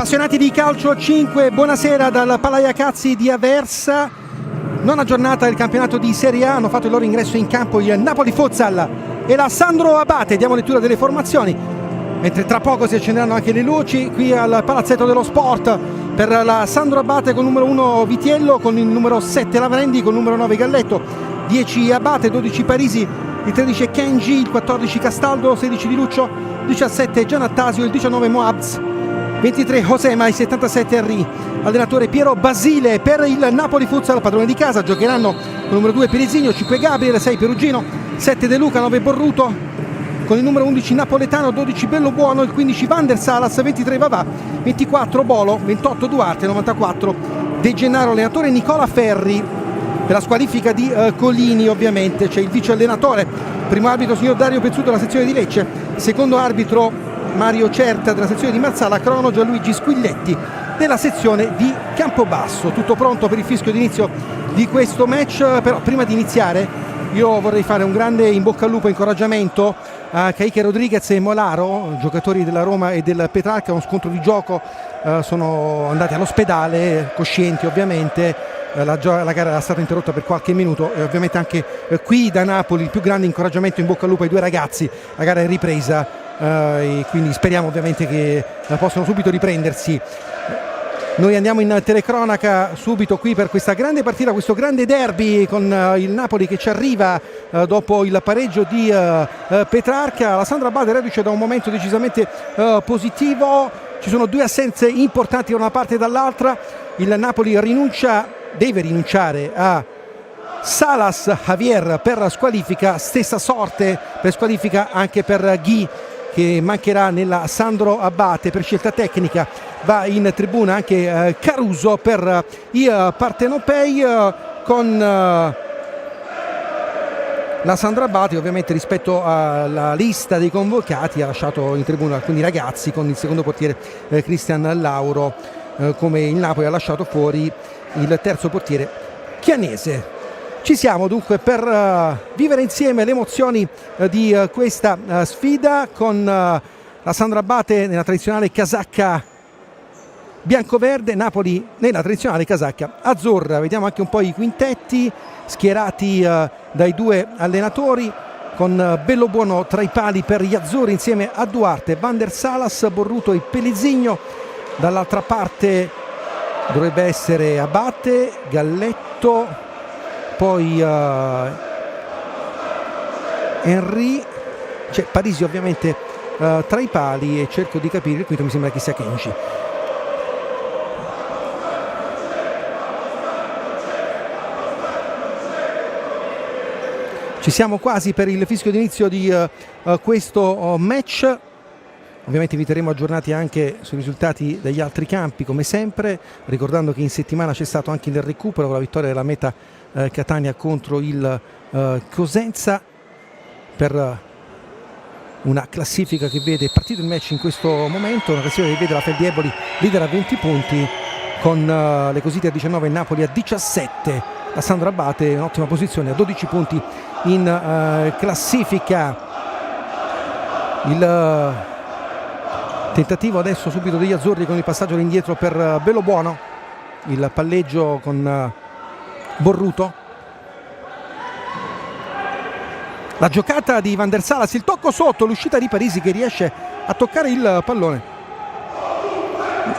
Appassionati di calcio 5, buonasera dal Palaiacazzi di Aversa. Nona giornata del campionato di Serie A, hanno fatto il loro ingresso in campo il Napoli Futsal e la Sandro Abate. Diamo lettura delle formazioni, mentre tra poco si accenderanno anche le luci qui al Palazzetto dello Sport per la Sandro Abate con numero 1 Vitiello, con il numero 7 Lavrendi, con il numero 9 Galletto, 10 Abate, 12 Parisi, il 13 Kenji, il 14 Castaldo, 16 Di Luccio, 17 Gianattasio, il 19 Moabs, 23 Josema, il 77 Henry. Allenatore Piero Basile. Per il Napoli Futsal, padrone di casa, giocheranno con il numero 2 Pelisigno, 5 Gabriel, 6 Perugino, 7 De Luca, 9 Borruto, con il numero 11 Napoletano, 12 Bellobuono, il 15 Van der Salas, 23 Vavà, 24 Bolo, 28 Duarte, 94 De Gennaro. Allenatore Nicola Ferri. Per la squalifica di Colini ovviamente c'è il vice allenatore, primo arbitro signor Dario Pezzuto della sezione di Lecce, secondo arbitro Mario Certa della sezione di Marsala, crono Gianluigi Squilletti della sezione di Campobasso. Tutto pronto per il fischio d'inizio di questo match, però prima di iniziare io vorrei fare un grande in bocca al lupo, incoraggiamento a Caiche Rodriguez e Molaro, giocatori della Roma e del Petrarca. Uno scontro di gioco, sono andati all'ospedale coscienti ovviamente. La gara era stata interrotta per qualche minuto e ovviamente anche qui da Napoli il più grande incoraggiamento, in bocca al lupo ai due ragazzi. La gara è ripresa e quindi speriamo ovviamente che possano subito riprendersi. Noi andiamo in telecronaca subito qui per questa grande partita, questo grande derby con il Napoli che ci arriva dopo il pareggio di Petrarca. La Sandro Abate reduce da un momento decisamente positivo. Ci sono due assenze importanti da una parte e dall'altra. Il Napoli deve rinunciare a Salas Javier per squalifica, stessa sorte per squalifica anche per Ghi, che mancherà nella Sandro Abate. Per scelta tecnica va in tribuna anche Caruso per i partenopei, con la Sandro Abate ovviamente rispetto alla lista dei convocati ha lasciato in tribuna alcuni ragazzi, con il secondo portiere Cristian Lauro, come il Napoli ha lasciato fuori il terzo portiere Chianese. Ci siamo dunque per vivere insieme le emozioni di questa sfida, con la Sandro Abate nella tradizionale casacca bianco-verde, Napoli nella tradizionale casacca azzurra. Vediamo anche un po' i quintetti schierati dai due allenatori, con Bellobuono tra i pali per gli azzurri insieme a Duarte, Van der Salas, Borruto e Pelisigno. Dall'altra parte dovrebbe essere Abate, Galletto, poi Henry, c'è Parisi ovviamente tra i pali, e cerco di capire il quinto, mi sembra che sia Kenji. Ci siamo quasi per il fischio d'inizio di questo match. Ovviamente vi terremo aggiornati anche sui risultati degli altri campi come sempre, ricordando che in settimana c'è stato anche il recupero con la vittoria della Meta Catania contro il Cosenza, per una classifica che vede partito il match in questo momento, una classifica che vede la Feldieboli leader a 20 punti, con le Cosite a 19 e Napoli a 17. La Sandro Abate in ottima posizione a 12 punti in classifica. Il tentativo adesso subito degli azzurri con il passaggio all'indietro per Bellobuono, il palleggio con Borruto, la giocata di Van der Salas, il tocco sotto, l'uscita di Parisi che riesce a toccare il pallone.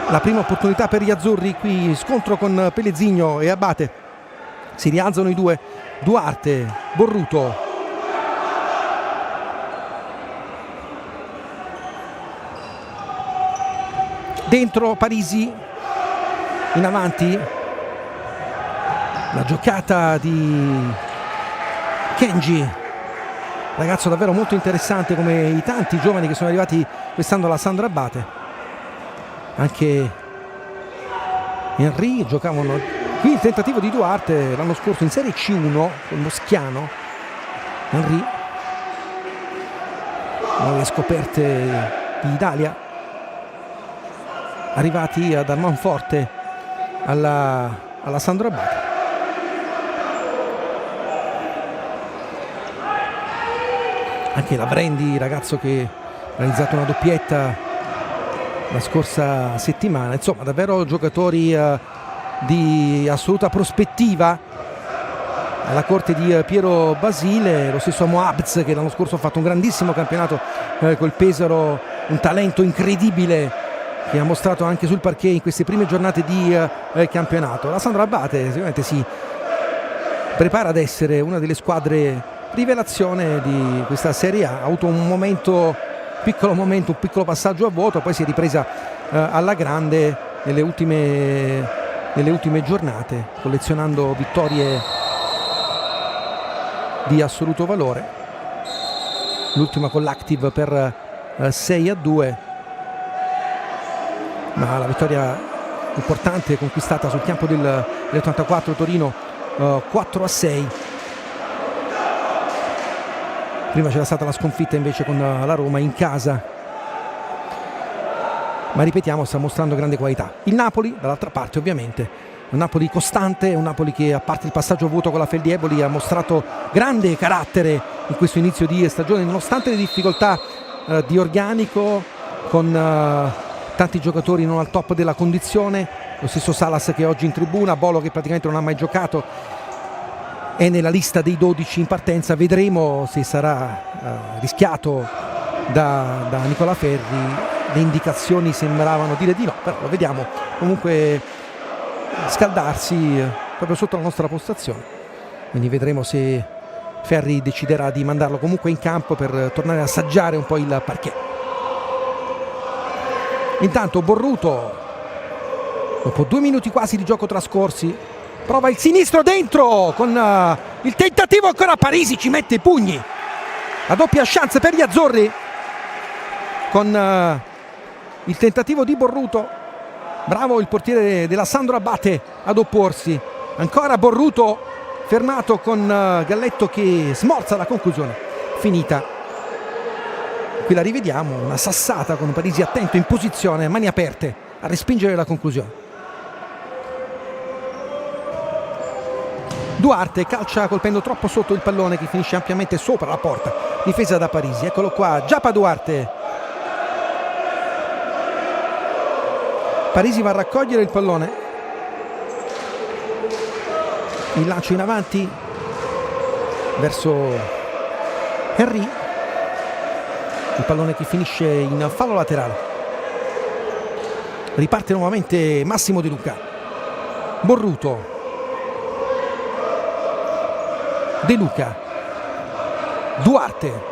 La prima opportunità per gli azzurri, qui scontro con Pelisigno e Abate, si rialzano i due, Duarte, Borruto, dentro Parisi, in avanti la giocata di Kenji, ragazzo davvero molto interessante come i tanti giovani che sono arrivati quest'anno alla Sandro Abate. Anche Henry giocavano qui, il tentativo di Duarte l'anno scorso in Serie C1 con Moschiano. Henry, nuove scoperte di Italia, arrivati dal Manforte alla Sandro Abate. Anche Lavrendi, ragazzo che ha realizzato una doppietta la scorsa settimana. Insomma, davvero giocatori di assoluta prospettiva alla corte di Piero Basile. Lo stesso Moabz, che l'anno scorso ha fatto un grandissimo campionato col Pesaro, un talento incredibile che ha mostrato anche sul parquet in queste prime giornate di campionato. La Sandro Abate sicuramente si prepara ad essere una delle squadre rivelazione di questa Serie A. Ha avuto un piccolo passaggio a vuoto, poi si è ripresa alla grande nelle ultime giornate, collezionando vittorie di assoluto valore. L'ultima con l'Active per 6-2, ma la vittoria importante conquistata sul campo dell'84 Torino 4-6. Prima c'era stata la sconfitta invece con la Roma in casa, ma ripetiamo, sta mostrando grande qualità. Il Napoli dall'altra parte, ovviamente un Napoli costante, un Napoli che, a parte il passaggio avuto con la Feldieboli, ha mostrato grande carattere in questo inizio di stagione, nonostante le difficoltà di organico, con tanti giocatori non al top della condizione. Lo stesso Salas che è oggi in tribuna, Bolo che praticamente non ha mai giocato, è nella lista dei 12 in partenza. Vedremo se sarà rischiato da Nicola Ferri. Le indicazioni sembravano dire di no, però lo vediamo comunque scaldarsi proprio sotto la nostra postazione, quindi vedremo se Ferri deciderà di mandarlo comunque in campo per tornare a assaggiare un po' il parquet. Intanto Borruto, dopo 2 minuti quasi di gioco trascorsi, prova il sinistro dentro con il tentativo ancora. Parisi ci mette i pugni, la doppia chance per gli azzurri con il tentativo di Borruto. Bravo il portiere della Sandro Abate ad opporsi. Ancora Borruto fermato con Galletto che smorza la conclusione. Finita. Qui la rivediamo, una sassata con Parisi attento, in posizione, mani aperte a respingere la conclusione. Duarte calcia colpendo troppo sotto il pallone, che finisce ampiamente sopra la porta, difesa da Parisi. Eccolo qua, Giappa Duarte. Parisi va a raccogliere il pallone, il lancio in avanti verso Henry, il pallone che finisce in fallo laterale. Riparte nuovamente Massimo De Luca. Borruto, De Luca, Duarte,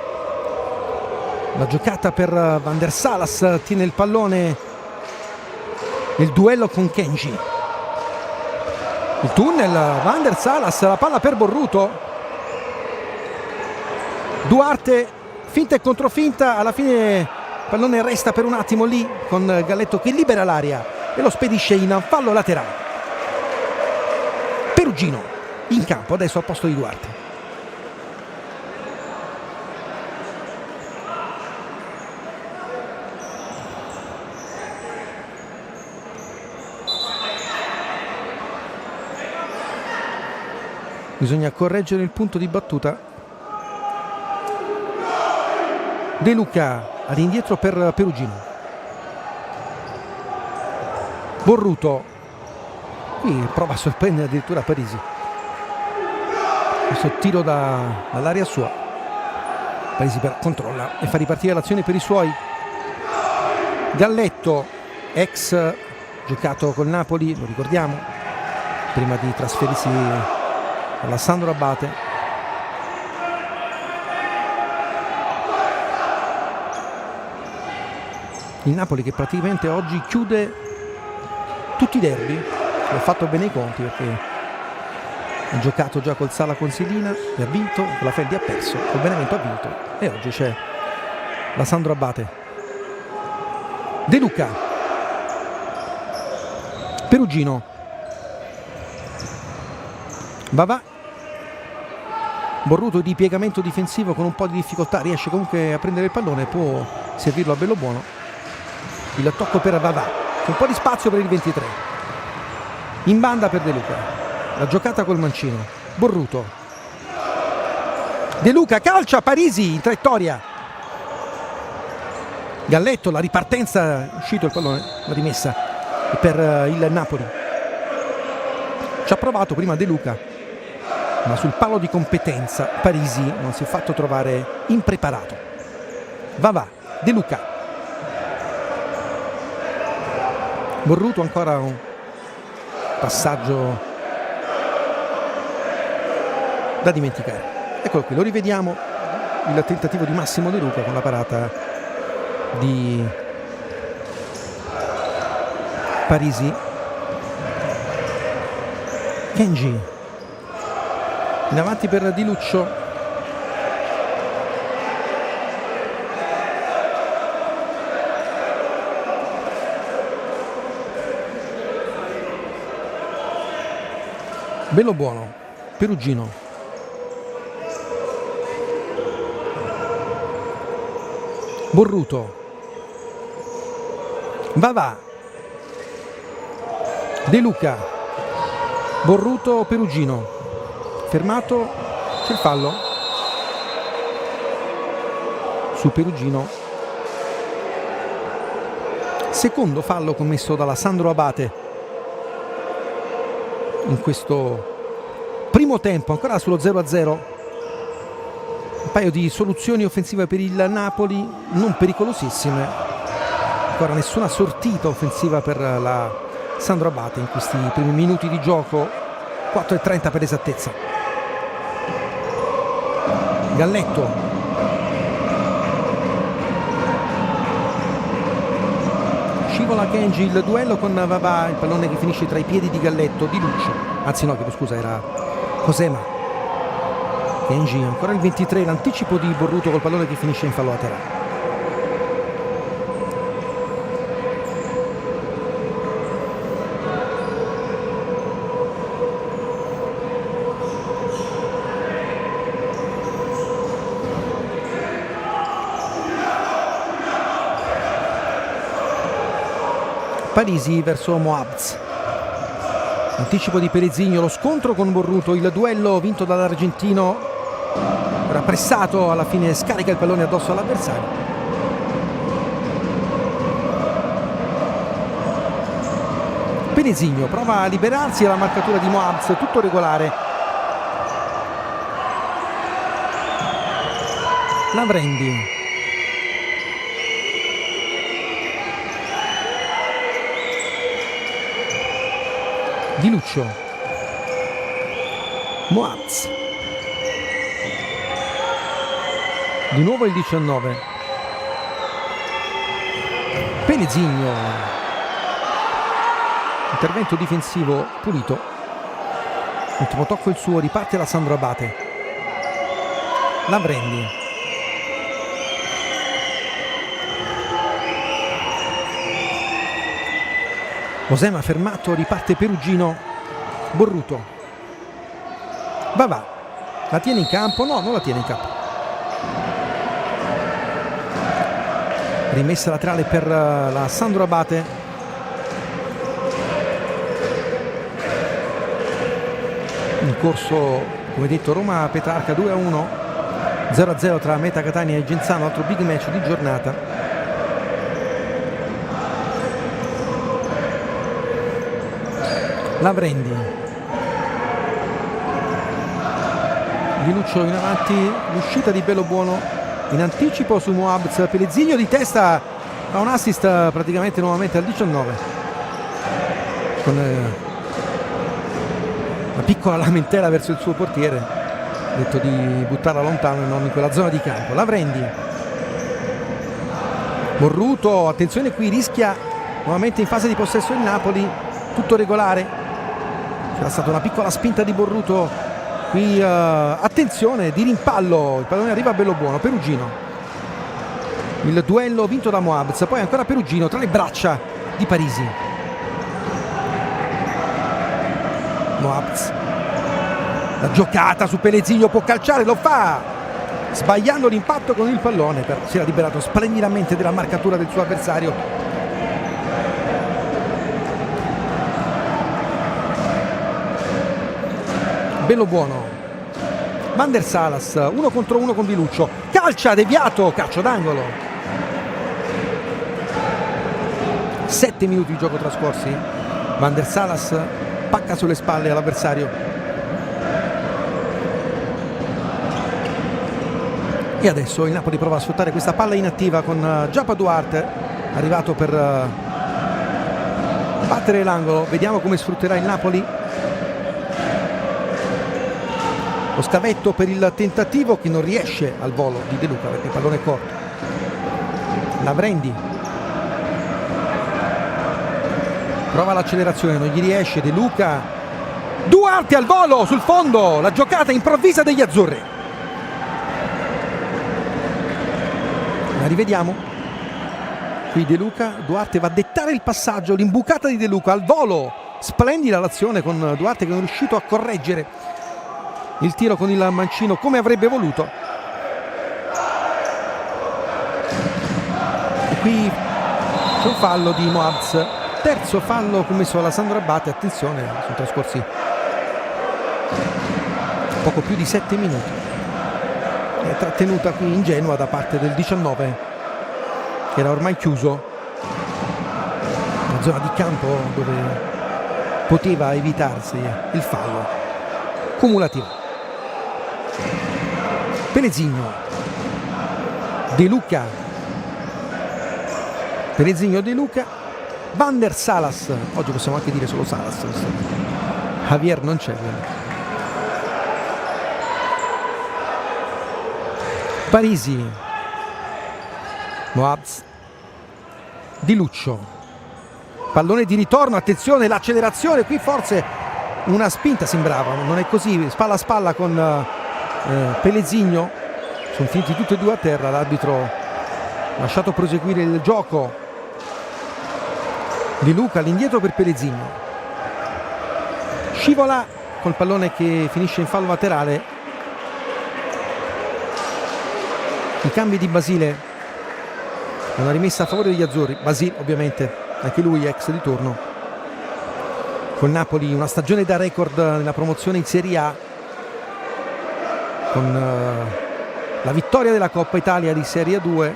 la giocata per Van der Salas, tiene il pallone nel duello con Kenji. Il tunnel, Van der Salas, la palla per Borruto. Duarte, finta e controfinta, alla fine il pallone resta per un attimo lì con Galletto che libera l'area e lo spedisce in fallo laterale. Perugino in campo adesso al posto di Duarte. Bisogna correggere il punto di battuta. De Luca all'indietro per Perugino. Borruto, qui prova a sorprendere addirittura Parisi. Questo tiro dall'area sua. Parisi però controlla e fa ripartire l'azione per i suoi. Galletto, ex giocato col Napoli, lo ricordiamo, prima di trasferirsi alla Sandro Abate. Il Napoli che praticamente oggi chiude tutti i derby, ha fatto bene i conti perché ha giocato già col Sala Consilina e ha vinto, con la Feldi ha perso, col Benevento ha vinto e oggi c'è la Sandro Abate. De Luca, Perugino, Vavà, Borruto di piegamento difensivo con un po' di difficoltà, riesce comunque a prendere il pallone, può servirlo a bello buono. Il tocco per Vavà, c'è un po' di spazio per il 23. In banda per De Luca, la giocata col mancino. Borruto, De Luca calcia, Parisi in traiettoria. Galletto, la ripartenza, è uscito il pallone, la rimessa per il Napoli. Ci ha provato prima De Luca, ma sul palo di competenza Parisi non si è fatto trovare impreparato. Va, De Luca. Borruto, ancora un passaggio da dimenticare. Eccolo qui, lo rivediamo, il tentativo di Massimo De Luca con la parata di Parisi. Kenji in avanti per Di Luccio. Bello buono, Perugino. Borruto. Va. De Luca. Borruto, Perugino. Fermato, c'è il fallo su Perugino. Secondo fallo commesso dalla Sandro Abate in questo primo tempo, ancora sullo 0-0. Un paio di soluzioni offensive per il Napoli, non pericolosissime. Ancora nessuna sortita offensiva per la Sandro Abate in questi primi minuti di gioco. 4:30 per l'esattezza. Galletto. Scivola Kenji, il duello con Vavà, il pallone che finisce tra i piedi di Galletto, Di Luccio. Anzi no, chiedo scusa, era Cosema. Kenji, ancora il 23, l'anticipo di Borruto col pallone che finisce in fallo laterale. Parisi verso Moabz. Anticipo di Perezigno, lo scontro con Borruto, il duello vinto dall'argentino. Ora pressato, alla fine scarica il pallone addosso all'avversario. Perezigno prova a liberarsi alla marcatura di Moabz, tutto regolare. Lavrendi. Di Luccio. Moabz. Di nuovo il 19. Perezigno. Intervento difensivo pulito. Ultimo tocco il suo, riparte la Sandro Abate. Lavrendi. Cosema fermato, riparte Perugino. Borruto. Va. La tiene in campo? No, non la tiene in campo. Rimessa laterale per la Sandro Abate. In corso, come detto, Roma-Petrarca 2-1. 0-0 tra Meta Catania e Genzano, altro big match di giornata. Lavrendi. Di Luccio in avanti, l'uscita di Bello Buono in anticipo su Moabz. Perezigno di testa, fa un assist praticamente nuovamente al 19 con una piccola lamentela verso il suo portiere, ha detto di buttarla lontano e non in quella zona di campo. Lavrendi. Borruto, attenzione qui, rischia nuovamente in fase di possesso il Napoli, tutto regolare. C'era stata una piccola spinta di Borruto qui, attenzione, di rimpallo, il pallone arriva a Bello Buono. Perugino, il duello vinto da Moabz, poi ancora Perugino tra le braccia di Parisi. Moabz, la giocata su Perezigno, può calciare, lo fa sbagliando l'impatto con il pallone, però si era liberato splendidamente della marcatura del suo avversario. Bello Buono. Van der Salas, 1 contro 1 con Di Luccio. Calcia, deviato, calcio d'angolo. 7 minuti di gioco trascorsi. Van der Salas pacca sulle spalle all'avversario e adesso il Napoli prova a sfruttare questa palla inattiva con Giapa Duarte arrivato per battere l'angolo. Vediamo come sfrutterà il Napoli. Lo scavetto per il tentativo che non riesce al volo di De Luca perché il pallone è corto. Lavrendi prova l'accelerazione, non gli riesce. De Luca, Duarte al volo sul fondo, la giocata improvvisa degli azzurri. La rivediamo. Qui De Luca, Duarte va a dettare il passaggio, l'imbucata di De Luca al volo. Splendida l'azione con Duarte che non è riuscito a correggere il tiro con il mancino come avrebbe voluto. E qui c'è un fallo di Moabs, terzo fallo commesso dalla Sandro Abate. Attenzione, sono trascorsi poco più di 7 minuti. È trattenuta qui ingenua da parte del 19 che era ormai chiuso, una zona di campo dove poteva evitarsi il fallo cumulativo. Pelezigno, De Luca, Pelezigno, De Luca, Van der Salas, oggi possiamo anche dire solo Salas, Javier non c'è. Parisi, Moabs, Di Luccio, pallone di ritorno, attenzione l'accelerazione, qui forse una spinta sembrava, non è così, spalla a spalla con Pelezigno, sono finiti tutti e due a terra, l'arbitro ha lasciato proseguire il gioco. Di Luca all'indietro per Pelezigno, scivola col pallone che finisce in fallo laterale. I cambi di Basile, una rimessa a favore degli azzurri. Basile ovviamente, anche lui ex di turno. Con Napoli una stagione da record nella promozione in Serie A, con la vittoria della Coppa Italia di Serie 2,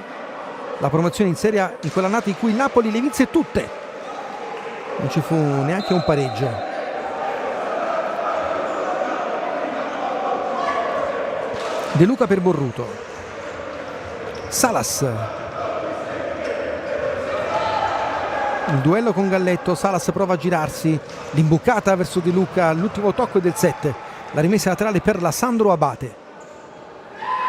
la promozione in Serie A in quell'annata in cui il Napoli le vinse tutte, non ci fu neanche un pareggio. De Luca per Borruto, Salas, il duello con Galletto, Salas prova a girarsi, l'imbucata verso De Luca, l'ultimo tocco è del 7, la rimessa laterale per la Sandro Abate.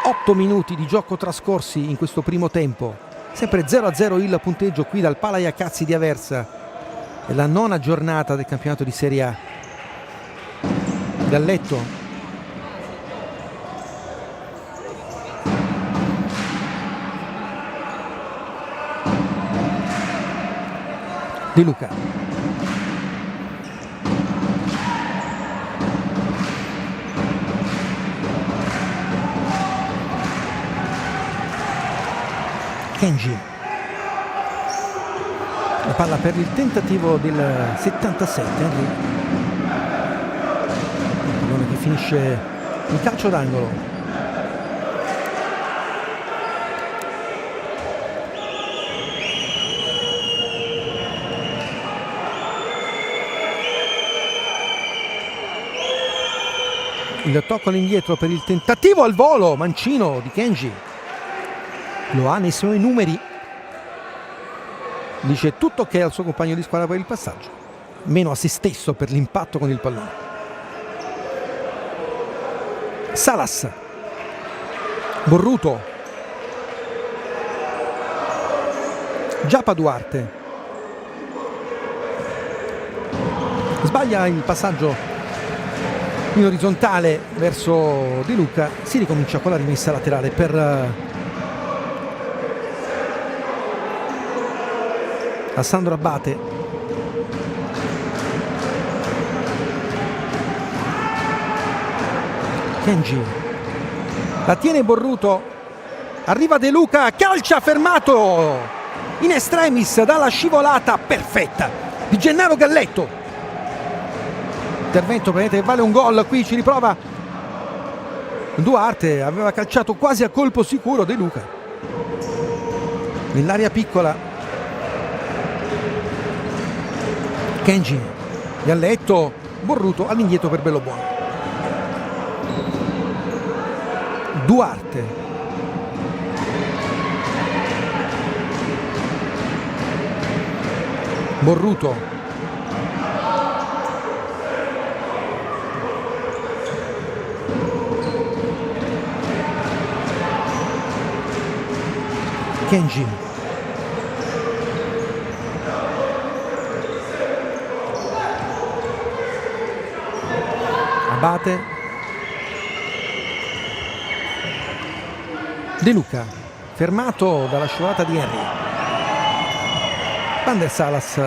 8 minuti di gioco trascorsi in questo primo tempo, sempre 0-0 il punteggio qui dal Palaia Cazzi di Aversa. È la 9ª giornata del campionato di Serie A. Galletto, De Luca, Kenji, la palla per il tentativo del 77, il pallone che finisce in calcio d'angolo. Il tocco all'indietro per il tentativo al volo, mancino di Kenji, lo ha nei suoi numeri, dice tutto ok al suo compagno di squadra per il passaggio, meno a se stesso per l'impatto con il pallone. Salas, Borruto, Giapa Duarte, sbaglia il passaggio in orizzontale verso De Luca, si ricomincia con la rimessa laterale per la Sandro Abate. Kenji, la tiene Borruto, arriva De Luca, calcia fermato in extremis dalla scivolata perfetta di Gennaro Galletto. Intervento che vale un gol, qui ci riprova Duarte, aveva calciato quasi a colpo sicuro De Luca nell'area piccola. Kenji, Galletto, Borruto all'indietro per Bellobuono. Duarte, Borruto, Kenji, Abate, De Luca, fermato dalla scivolata di Henry. Van der Salas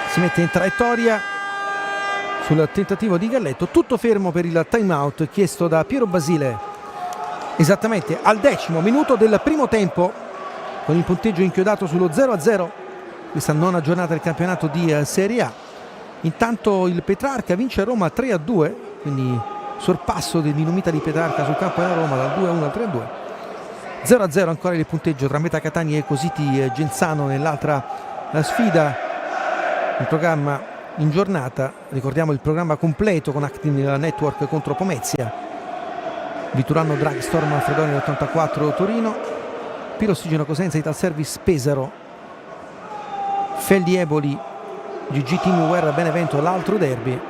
si mette in traiettoria sul tentativo di Galletto, tutto fermo per il time out chiesto da Piero Basile esattamente al 10° minuto del primo tempo, con il punteggio inchiodato sullo 0-0 questa nona giornata del campionato di Serie A. Intanto il Petrarca vince a Roma 3-2, quindi sorpasso di Numita di Petrarca sul campo della Roma dal 2-1 al 3-2. 0-0 ancora il punteggio tra Meta Catania e Cositi Genzano nell'altra sfida in programma in giornata. Ricordiamo il programma completo con Acting Network contro Pomezia, Viturano Dragstorm Fredonia 84 Torino, Pirossigeno Cosenza Ital Service Pesaro, Feldi Eboli GG Team Guerra Benevento l'altro derby,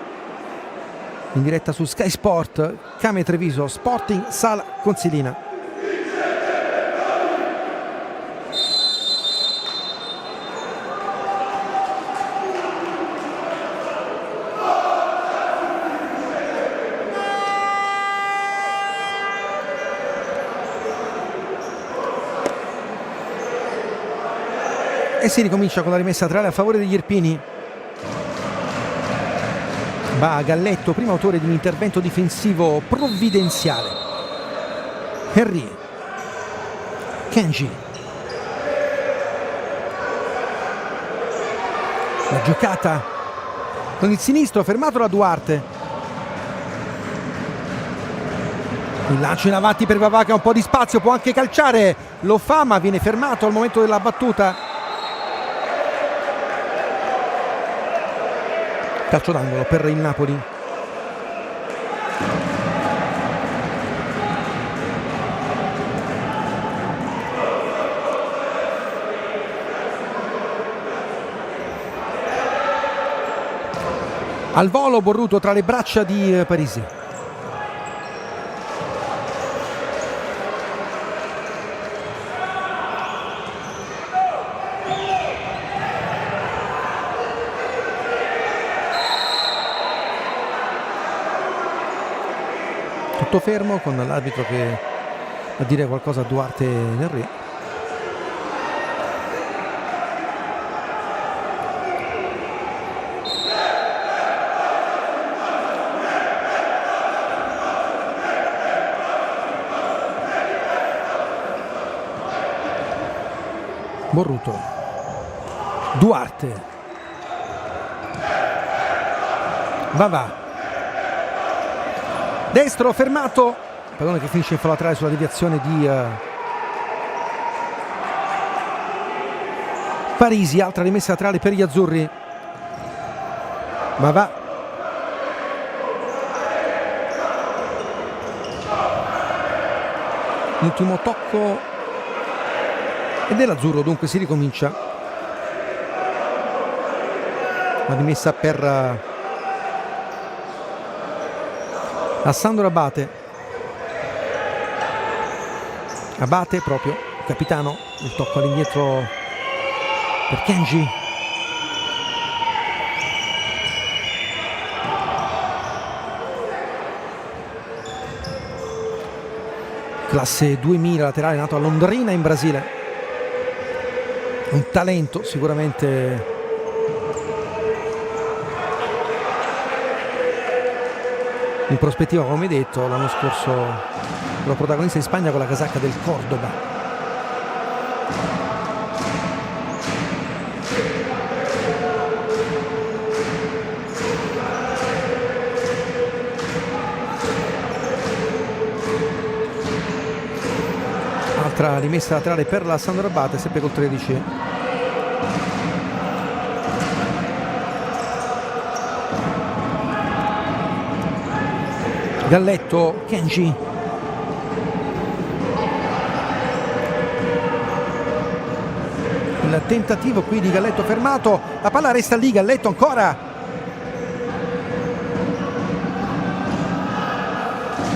in diretta su Sky Sport Came Treviso Sporting Sala Consilina. E si ricomincia con la rimessa laterale a favore degli Irpini. Va Galletto, primo autore di un intervento difensivo provvidenziale. Henry, Kenji, la giocata con il sinistro fermato da Duarte, il lancio in avanti per Vavà che ha un po' di spazio, può anche calciare, lo fa ma viene fermato al momento della battuta. Calcio d'angolo per il Napoli. Al volo Borruto tra le braccia di Parisi. Tutto fermo con l'arbitro che a dire qualcosa a Duarte e Henry. Borruto, Duarte, Vavà, destro fermato, pallone che finisce in fallo laterale sulla deviazione di Parisi, altra rimessa laterale per gli azzurri. Vavà, l'ultimo tocco e dell'azzurro, dunque si ricomincia. La rimessa per Alessandro Abate. Abate proprio, capitano, il tocco all'indietro per Kenji. Classe 2000, laterale nato a Londrina in Brasile. Un talento sicuramente in prospettiva, come detto, l'anno scorso lo protagonista in Spagna con la casacca del Cordoba. Altra rimessa laterale per la Sandro Abate, sempre col 13. Galletto, Kenji. Il tentativo qui di Galletto fermato, la palla resta lì, Galletto ancora.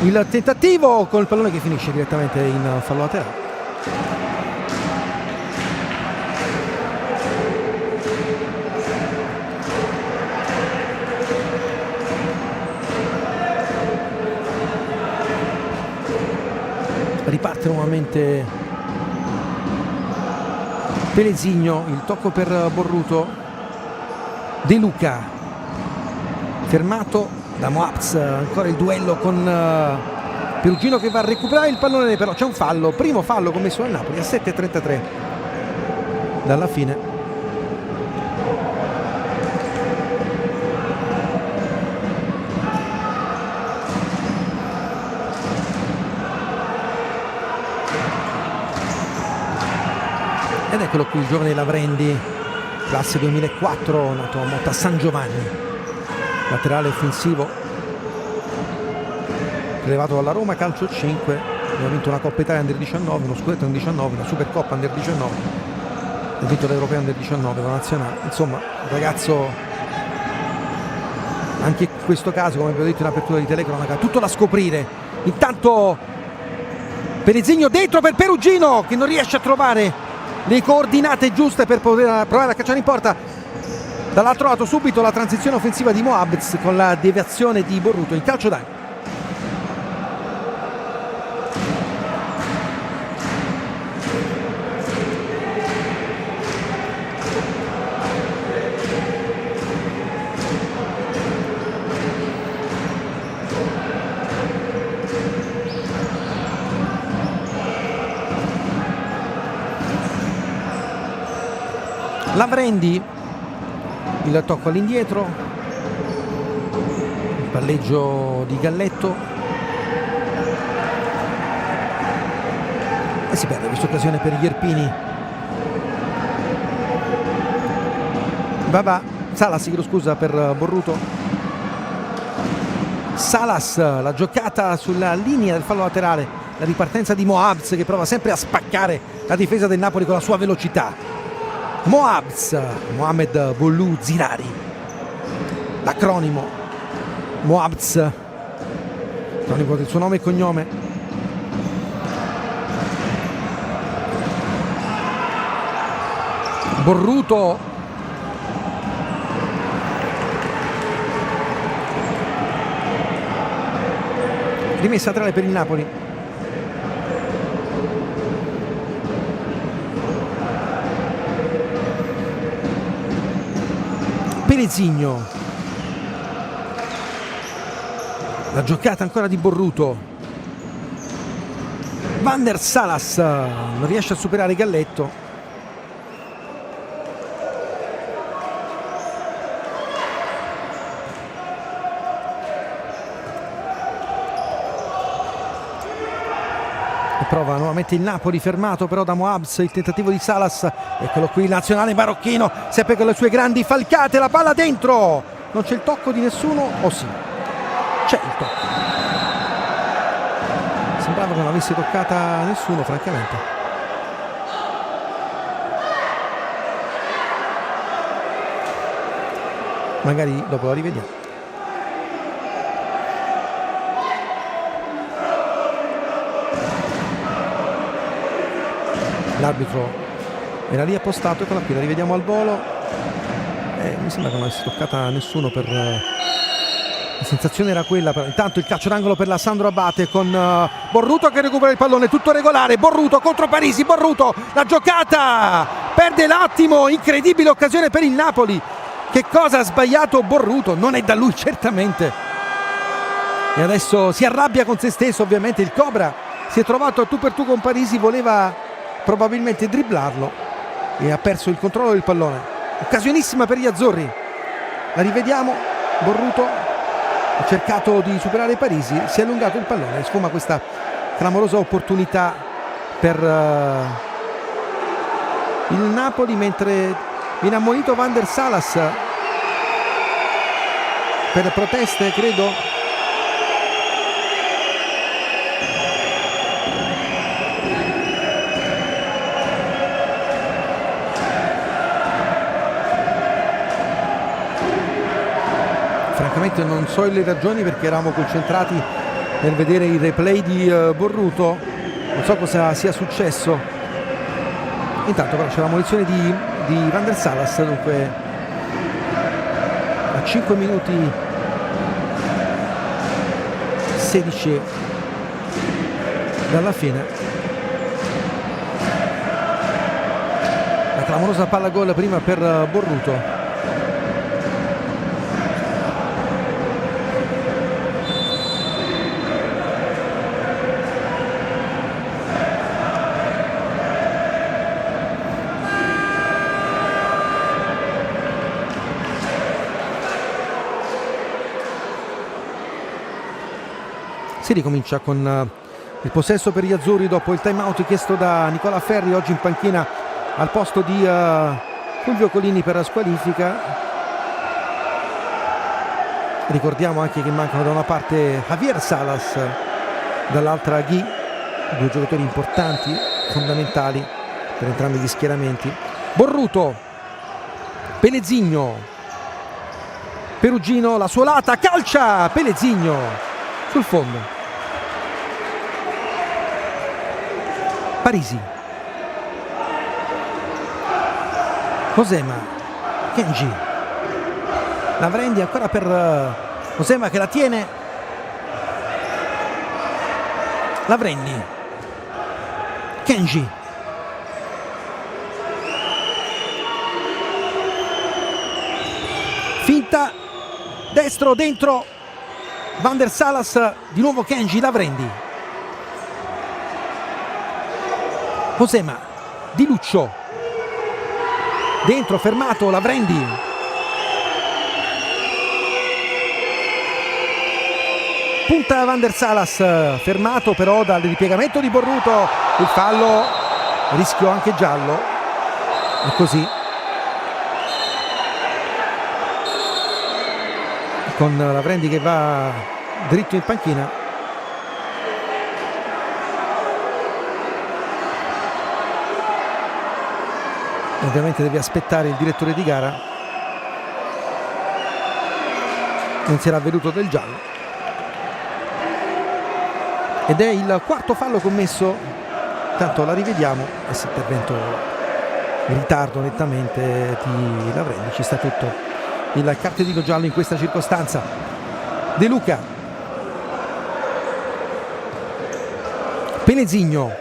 Il tentativo con il pallone che finisce direttamente in fallo laterale. Riparte nuovamente Pelezigno, il tocco per Borruto. De Luca fermato da Moabs, ancora il duello con Perugino che va a recuperare il pallone, però c'è un fallo, primo fallo commesso dal Napoli a 7:33 dalla fine. Ed eccolo qui il giovane Lavrendi, classe 2004, nato a Motta San Giovanni, laterale offensivo, prelevato dalla Roma, calcio 5, ha vinto una Coppa Italia Under 19, uno scudetto Under 19, una Supercoppa Under 19, ha vinto l'Europeo Under 19, la nazionale, insomma un ragazzo, anche in questo caso come abbiamo detto in apertura di telecronaca, tutto da scoprire. Intanto Pelezigno dentro per Perugino che non riesce a trovare le coordinate giuste per poter provare a cacciare in porta. Dall'altro lato subito la transizione offensiva di Moabs con la deviazione di Borruto in calcio d'angolo. Lavrendi, il tocco all'indietro, il palleggio di Galletto e si perde questa occasione per gli Irpini. Salas, chiedo scusa, per Borruto. Salas, la giocata sulla linea del fallo laterale, la ripartenza di Moabs che prova sempre a spaccare la difesa del Napoli con la sua velocità. Moabs, Mohamed Bollou Zirari, l'acronimo Moabs, l'acronimo del suo nome e cognome. Borruto, rimessa laterale per il Napoli. Pelezigno, la giocata ancora di Borruto, Van der Salas non riesce a superare Galletto, e prova nuovamente il Napoli, fermato però da Moabs, il tentativo di Salas. Eccolo qui il nazionale marocchino, sempre con le sue grandi falcate, la palla dentro, non c'è il tocco di nessuno, o sì, c'è il tocco, sembrava che non avesse toccata nessuno francamente. Magari dopo la rivediamo. L'arbitro era lì appostato, eccola qui, la rivediamo al volo. Mi sembra che non avesse toccata nessuno, la sensazione era quella, però intanto il calcio d'angolo per la Sandro Abate con Borruto che recupera il pallone, tutto regolare, Borruto contro Parisi, Borruto, la giocata, perde l'attimo, incredibile occasione per il Napoli. Che cosa ha sbagliato Borruto? Non è da lui certamente, e adesso si arrabbia con se stesso ovviamente. Il Cobra si è trovato a tu per tu con Parisi, voleva probabilmente dribblarlo e ha perso il controllo del pallone. Occasionissima per gli azzurri, la rivediamo. Borruto ha cercato di superare Parisi, si è allungato il pallone, sfuma questa clamorosa opportunità per il Napoli, mentre viene ammonito Van der Salas per proteste, credo. Francamente non so le ragioni, perché eravamo concentrati nel vedere il replay di Borruto, non so cosa sia successo. Intanto però c'è la munizione di Van der Salas, dunque a 5 minuti 16 dalla fine. La clamorosa palla gol prima per Borruto. Si ricomincia con il possesso per gli azzurri dopo il time out chiesto da Nicola Ferri, oggi in panchina al posto di Fulvio Colini per squalifica. Ricordiamo anche che mancano da una parte Javier Salas, dall'altra Ghi, due giocatori importanti, fondamentali per entrambi gli schieramenti. Borruto, Pelezigno, Perugino, la suolata, calcia, Pelezigno sul fondo. Parisi, Josema, Kenji, Lavrendi ancora per Josema che la tiene, Lavrendi, Kenji, finta, destro, dentro, Van der Salas, di nuovo Kenji, Lavrendi, Josema, Di Luccio, dentro, fermato, Lavrendi, punta Van der Salas, fermato però dal ripiegamento di Borruto, il fallo, rischio anche giallo, e così con Lavrendi che va dritto in panchina. Ovviamente deve aspettare il direttore di gara, non si era avveduto del giallo, ed è il quarto fallo commesso. Tanto la rivediamo, questo intervento in ritardo nettamente di Lavrendi, ci sta tutto il cartellino giallo in questa circostanza. De Luca, Pelezigno,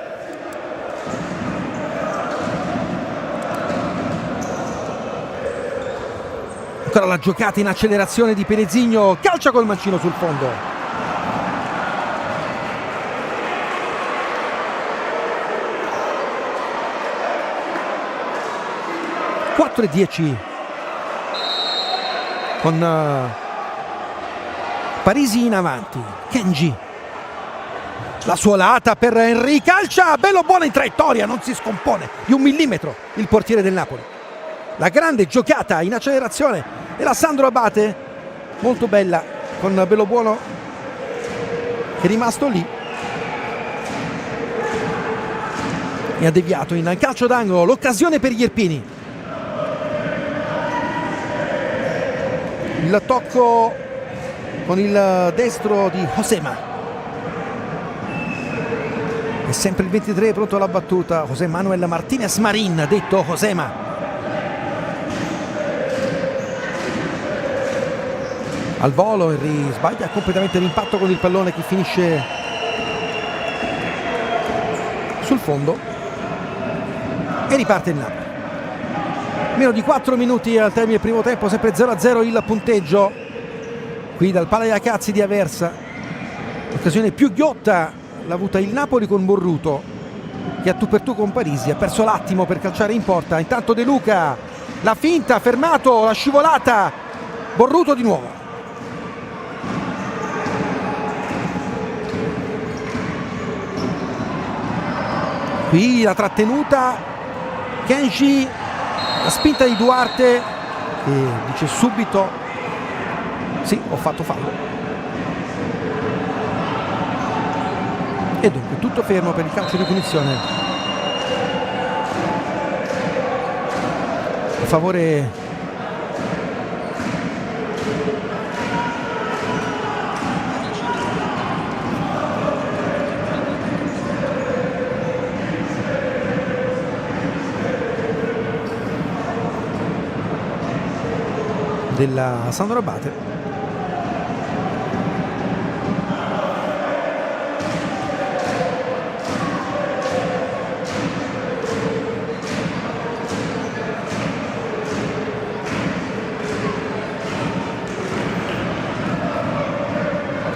ancora la giocata in accelerazione di Pelezigno, calcia col mancino sul fondo. Quattro e 10 con Parisi in avanti. Kenji, la suolata per Henry, calcia, bello buona in traiettoria, non si scompone di un millimetro il portiere del Napoli. La grande giocata in accelerazione e Sandro Abate, molto bella, con bello buono che è rimasto lì e ha deviato in calcio d'angolo. L'occasione per gli Irpini, il tocco con il destro di Josema, è sempre il 23 pronto alla battuta, José Manuel Martinez Marin, detto Josema. Al volo Henry sbaglia completamente l'impatto con il pallone che finisce sul fondo e riparte il Napoli. Meno di 4 minuti al termine del primo tempo, sempre 0-0 il punteggio qui dal Palaiacazzi di Aversa. L'occasione più ghiotta l'ha avuta il Napoli con Borruto, che a tu per tu con Parisi ha perso l'attimo per calciare in porta. Intanto De Luca, la finta, fermato, la scivolata, Borruto di nuovo. Qui la trattenuta, Kenji, la spinta di Duarte che dice subito sì, ho fatto fallo. E dunque tutto fermo per il calcio di punizione a favore della Sandro Abate.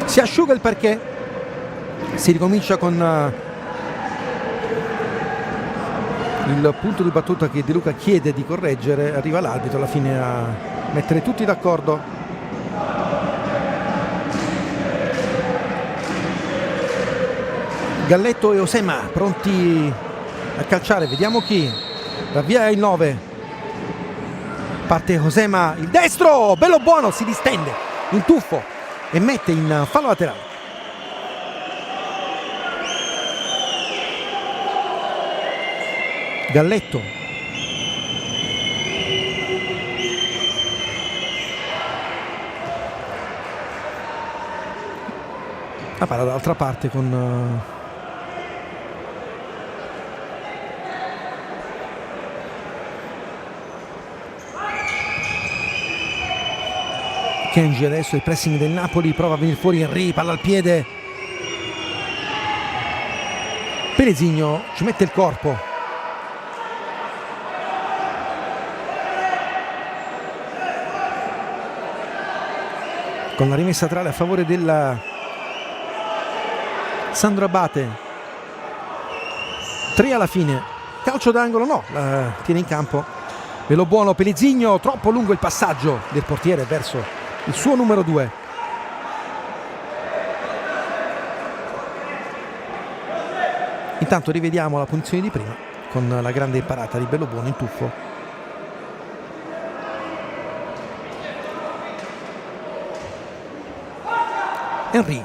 Si asciuga il parquet, si ricomincia con il punto di battuta che De Luca chiede di correggere. Arriva l'arbitro alla fine a mettere tutti d'accordo. Galletto e Osema pronti a calciare, vediamo chi va via. Il 9, parte Osema, il destro, bello buono, si distende in tuffo e mette in fallo laterale. Galletto, la palla dall'altra parte con Kenji. Adesso il pressing del Napoli, prova a venire fuori Henry, palla al piede, Pellegrino ci mette il corpo, con la rimessa laterale a favore del Sandro Abate. 3 alla fine, calcio d'angolo, no, tiene in campo bello buono Pellegrino, troppo lungo il passaggio del portiere verso il suo numero 2. Intanto rivediamo la punizione di prima con la grande parata di bello buono in tuffo. Henry,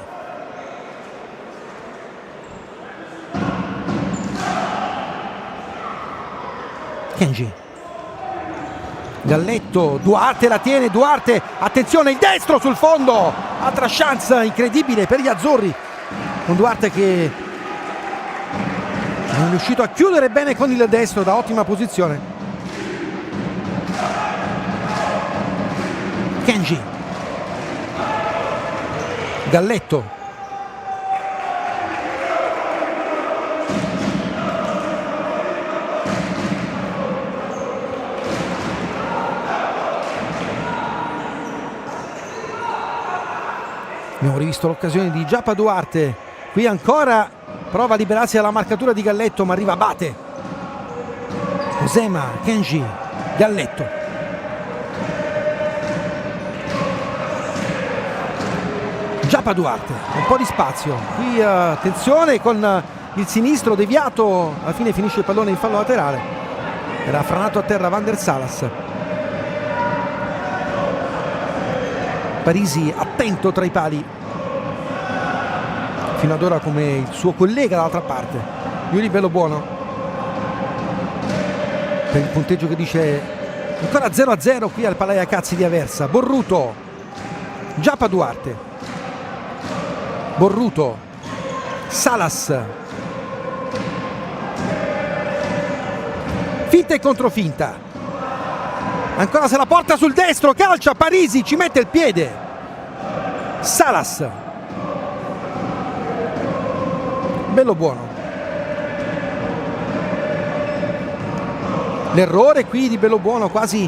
Kenji, Galletto, Duarte la tiene, Duarte, attenzione, il destro sul fondo, altra chance incredibile per gli azzurri, con Duarte che non è riuscito a chiudere bene con il destro da ottima posizione. Kenji, Galletto, abbiamo rivisto l'occasione di Giappa Duarte, qui ancora prova a liberarsi dalla marcatura di Galletto, ma arriva Abate. Osema, Kenji, Galletto, Giappa Duarte, un po' di spazio qui, attenzione con il sinistro deviato, alla fine finisce il pallone in fallo laterale, era franato a terra Van der Salas. Parisi attento tra i pali, fino ad ora come il suo collega dall'altra parte. Yuri bello buono per il punteggio che dice ancora 0-0 qui al Palaia Cazzi di Aversa. Borruto, Giappa Duarte, Borruto, Salas, finta e controfinta, ancora se la porta sul destro, calcia Parisi, ci mette il piede Salas, bello buono. L'errore qui di bello buono quasi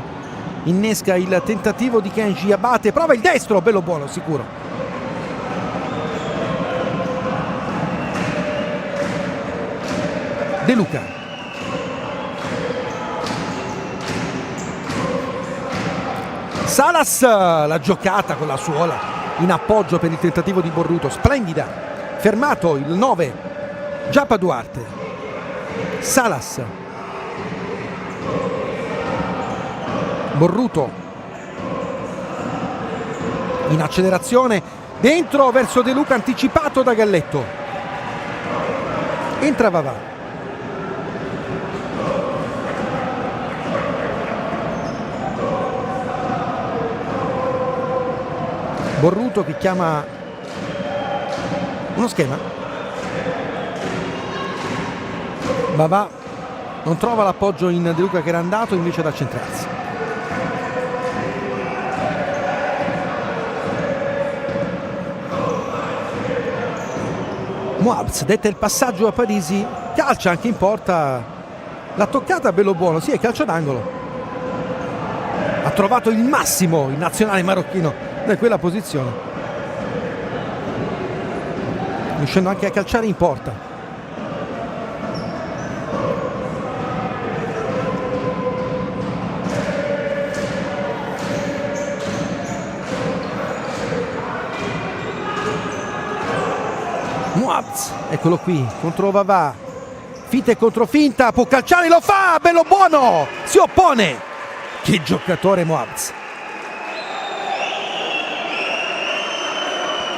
innesca il tentativo di Kenji. Abate, prova il destro, bello buono sicuro. De Luca, Salas, la giocata con la suola in appoggio per il tentativo di Borruto, splendida, fermato il 9 Giappa Duarte. Salas, Borruto in accelerazione dentro verso De Luca, anticipato da Galletto, entra Vavà, Borruto che chiama uno schema, Vavà non trova l'appoggio in De Luca che era andato invece ad accentrarsi. Moabs detta il passaggio a Parisi, calcia anche in porta, l'ha toccata bello buono, sì, è calcio d'angolo. Ha trovato il massimo il nazionale marocchino da quella posizione, riuscendo anche a calciare in porta. Moabs, eccolo qui, contro Vavà, finta e controfinta, può calciare, lo fa, bello buono, si oppone, che giocatore Moabs.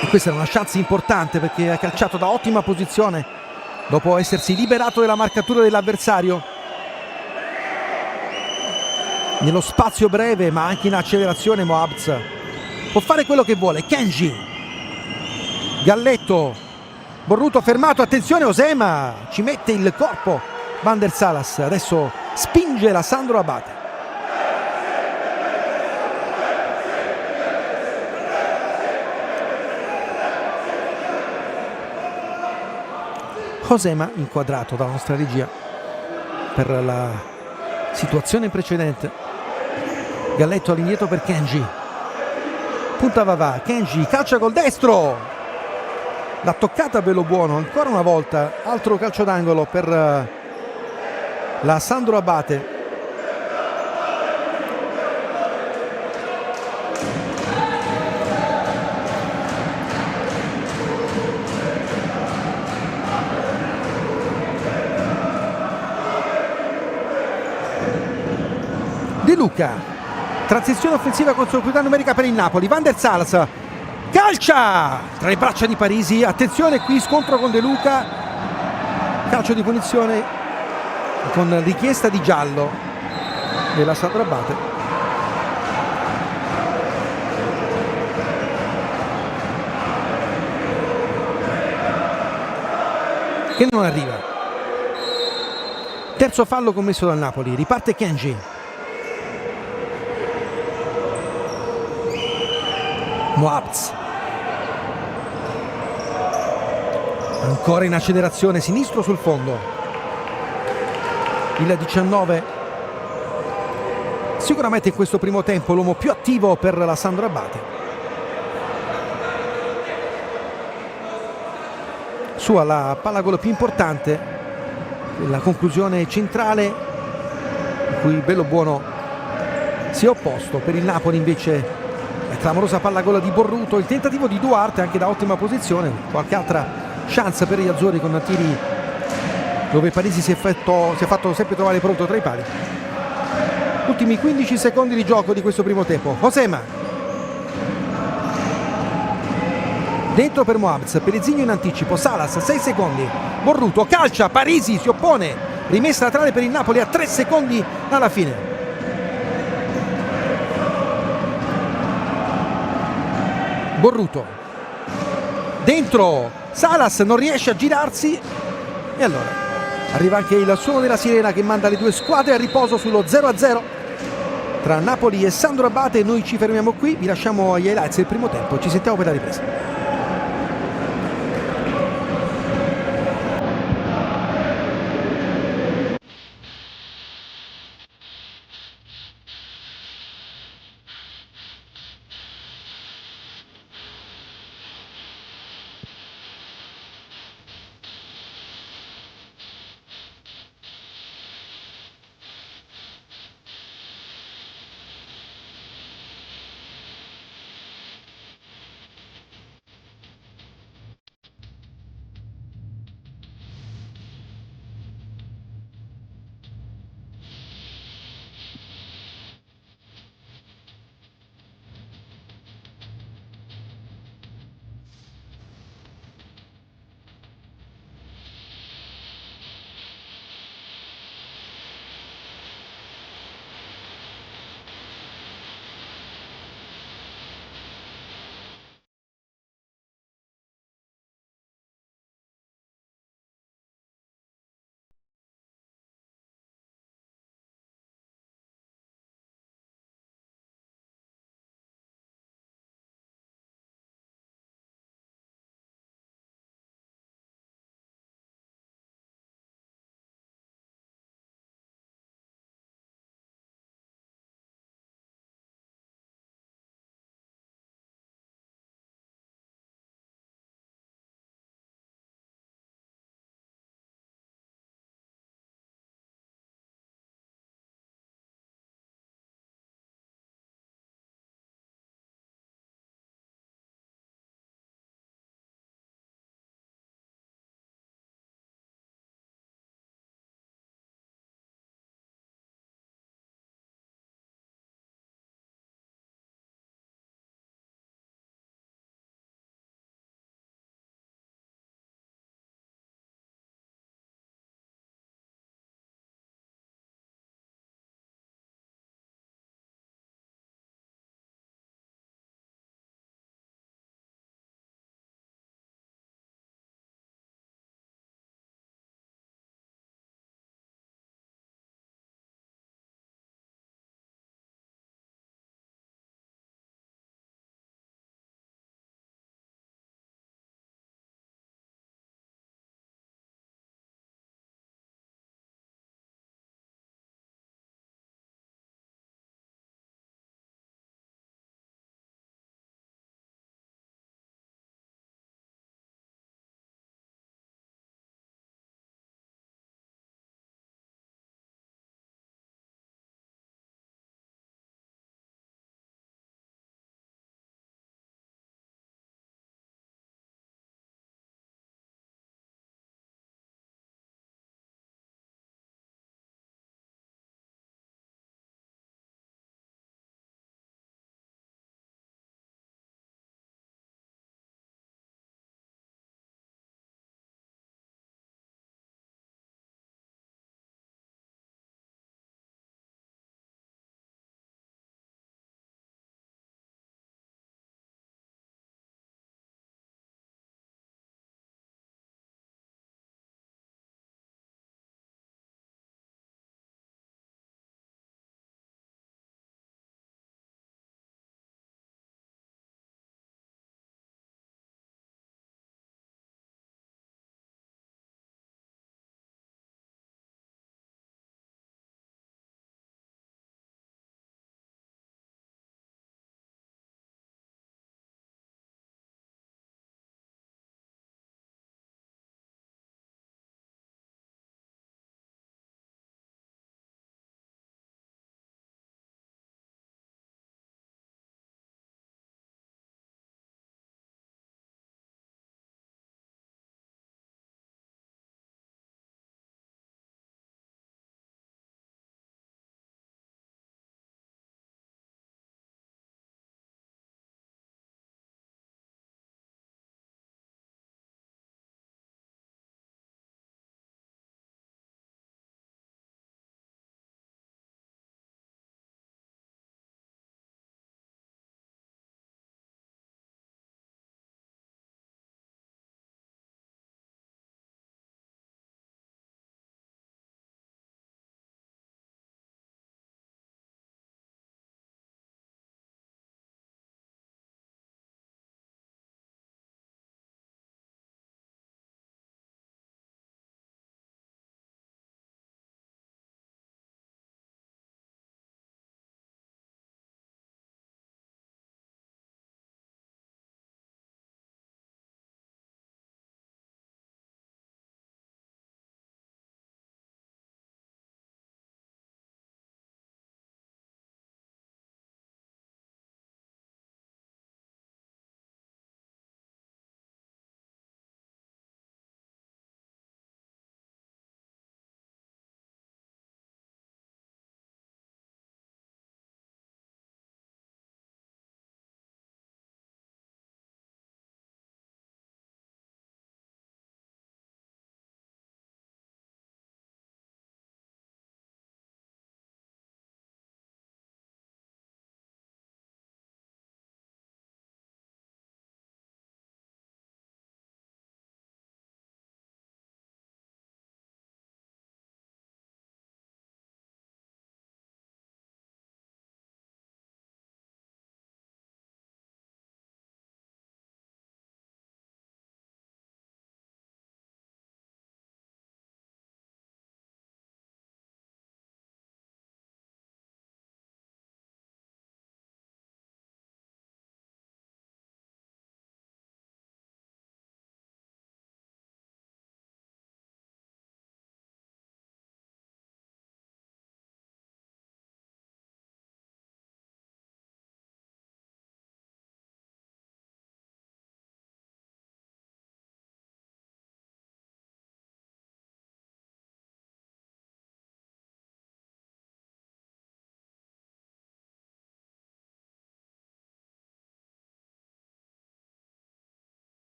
E questa è una chance importante perché ha calciato da ottima posizione dopo essersi liberato della marcatura dell'avversario. Nello spazio breve ma anche in accelerazione Moabs può fare quello che vuole. Kenji, Galletto, Borruto fermato, attenzione Osema, ci mette il corpo Van der Salas, adesso spinge la Sandro Abate. Osema inquadrato dalla nostra regia per la situazione precedente. Galletto all'indietro per Kenji, punta Vavà, Kenji calcia col destro, l'ha toccata bello buono, ancora una volta altro calcio d'angolo per la Sandro Abate. De Luca, transizione offensiva con superiorità numerica per il Napoli. Van der Salas calcia tra le braccia di Parisi, attenzione qui scontro con De Luca, calcio di punizione con richiesta di giallo della Sandro Abate. Che non arriva. Terzo fallo commesso dal Napoli, riparte Kenji. Moabs ancora in accelerazione, sinistro sul fondo, il 19 sicuramente in questo primo tempo l'uomo più attivo per la Sandro Abate. Sua la palla gol più importante, la conclusione centrale in cui bello buono si è opposto. Per il Napoli invece la clamorosa palla gol di Borruto, il tentativo di Duarte anche da ottima posizione, qualche altra chance per gli azzurri con tiri dove Parisi si è fatto sempre trovare pronto tra i pali. Ultimi 15 secondi di gioco di questo primo tempo. Osema dentro per Moabs, Pellegrino in anticipo, Salas 6 secondi, Borruto calcia, Parisi si oppone, rimessa laterale per il Napoli a 3 secondi alla fine. Borruto dentro, Salas non riesce a girarsi e allora arriva anche il suono della sirena che manda le due squadre a riposo sullo 0-0 tra Napoli e Sandro Abate. Noi ci fermiamo qui, vi lasciamo agli highlights del primo tempo, ci sentiamo per la ripresa.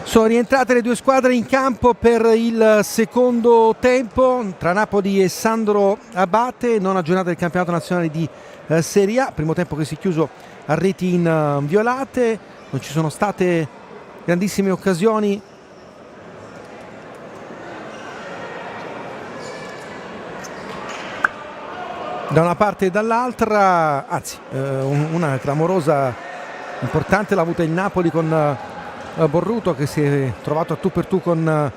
Sono rientrate le due squadre in campo per il secondo tempo tra Napoli e Sandro Abate, nona giornata del campionato nazionale di Serie A, primo tempo che si è chiuso a reti inviolate, non ci sono state grandissime occasioni. Da una parte e dall'altra, anzi una clamorosa importante l'ha avuta il Napoli con Borruto, che si è trovato a tu per tu con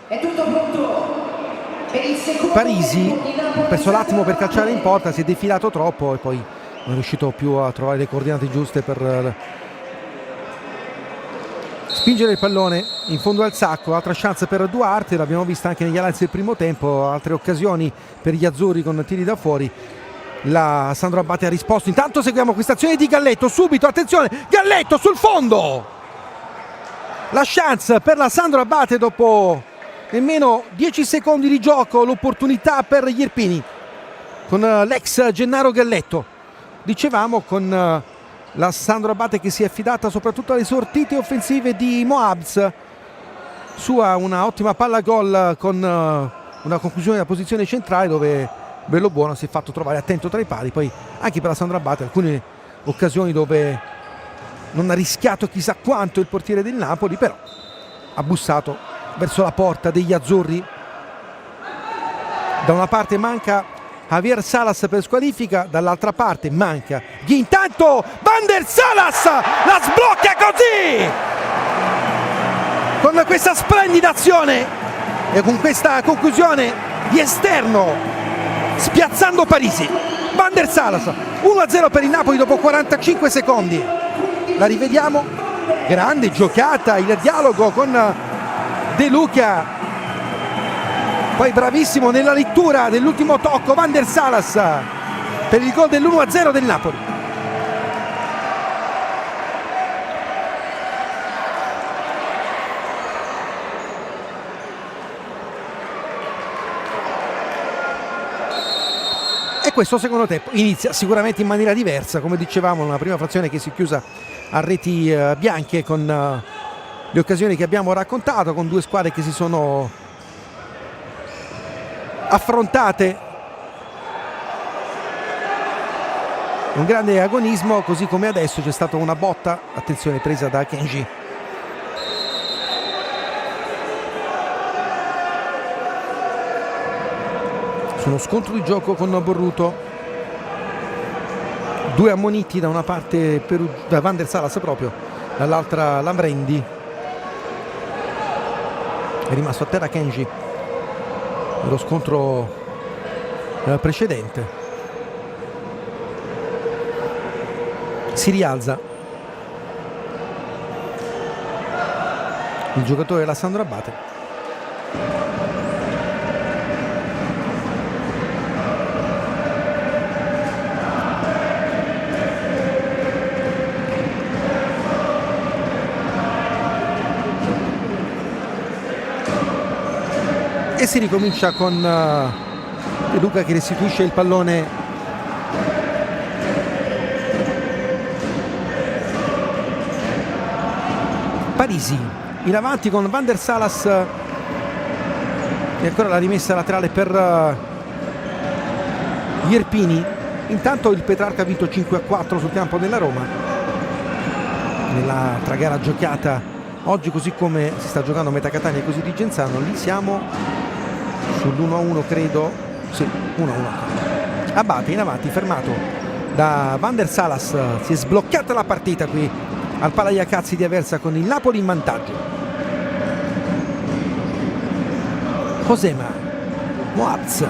Parisi, ha perso l'attimo per calciare in porta, si è defilato troppo e poi non è riuscito più a trovare le coordinate giuste per spingere il pallone in fondo al sacco. Altra chance per Duarte, l'abbiamo vista anche negli highlights del primo tempo, altre occasioni per gli azzurri con tiri da fuori. La Sandro Abate ha risposto. Intanto seguiamo questa azione di Galletto, subito, attenzione, Galletto sul fondo, la chance per la Sandro Abate dopo nemmeno 10 secondi di gioco, l'opportunità per gli irpini con l'ex Gennaro Galletto. Dicevamo con la Sandro Abate che si è affidata soprattutto alle sortite offensive di Moabs, sua una ottima palla gol con una conclusione della posizione centrale dove Bello Buono si è fatto trovare attento tra i pali. Poi anche per la Sandro Abate alcune occasioni dove non ha rischiato chissà quanto il portiere del Napoli, però ha bussato verso la porta degli azzurri. Da una parte manca Javier Salas per squalifica, dall'altra parte manca intanto Van der Salas, la sblocca così con questa splendida azione e con questa conclusione di esterno spiazzando Parisi. Van der Salas 1-0 per il Napoli dopo 45 secondi. La rivediamo, grande giocata, il dialogo con De Luca, poi bravissimo nella lettura dell'ultimo tocco Van der Salas per il gol dell'1-0 del Napoli. E questo secondo tempo inizia sicuramente in maniera diversa, come dicevamo, una prima frazione che si è chiusa a reti bianche con le occasioni che abbiamo raccontato, con due squadre che si sono affrontate un grande agonismo, così come adesso c'è stata una botta, attenzione, presa da Kenji. Su uno scontro di gioco con Borruto, due ammoniti, da una parte da Van der Salas proprio, dall'altra Lamrendi. È rimasto a terra Kenji nello scontro precedente. Si rialza il giocatore della Sandro Abate. E si ricomincia con De Luca che restituisce il pallone Parisi in avanti con Van der Salas e ancora la rimessa laterale per gli irpini. Intanto il Petrarca ha vinto 5-4 sul campo della Roma nell'altra gara giocata oggi, così come si sta giocando a metà Catania e così di Genzano. Lì siamo sull'1-1 credo, sì, 1-1. Abate in avanti, fermato da Van der Salas, si è sbloccata la partita qui al Palaia Cazzi di Aversa con il Napoli in vantaggio. Josema, Moaz,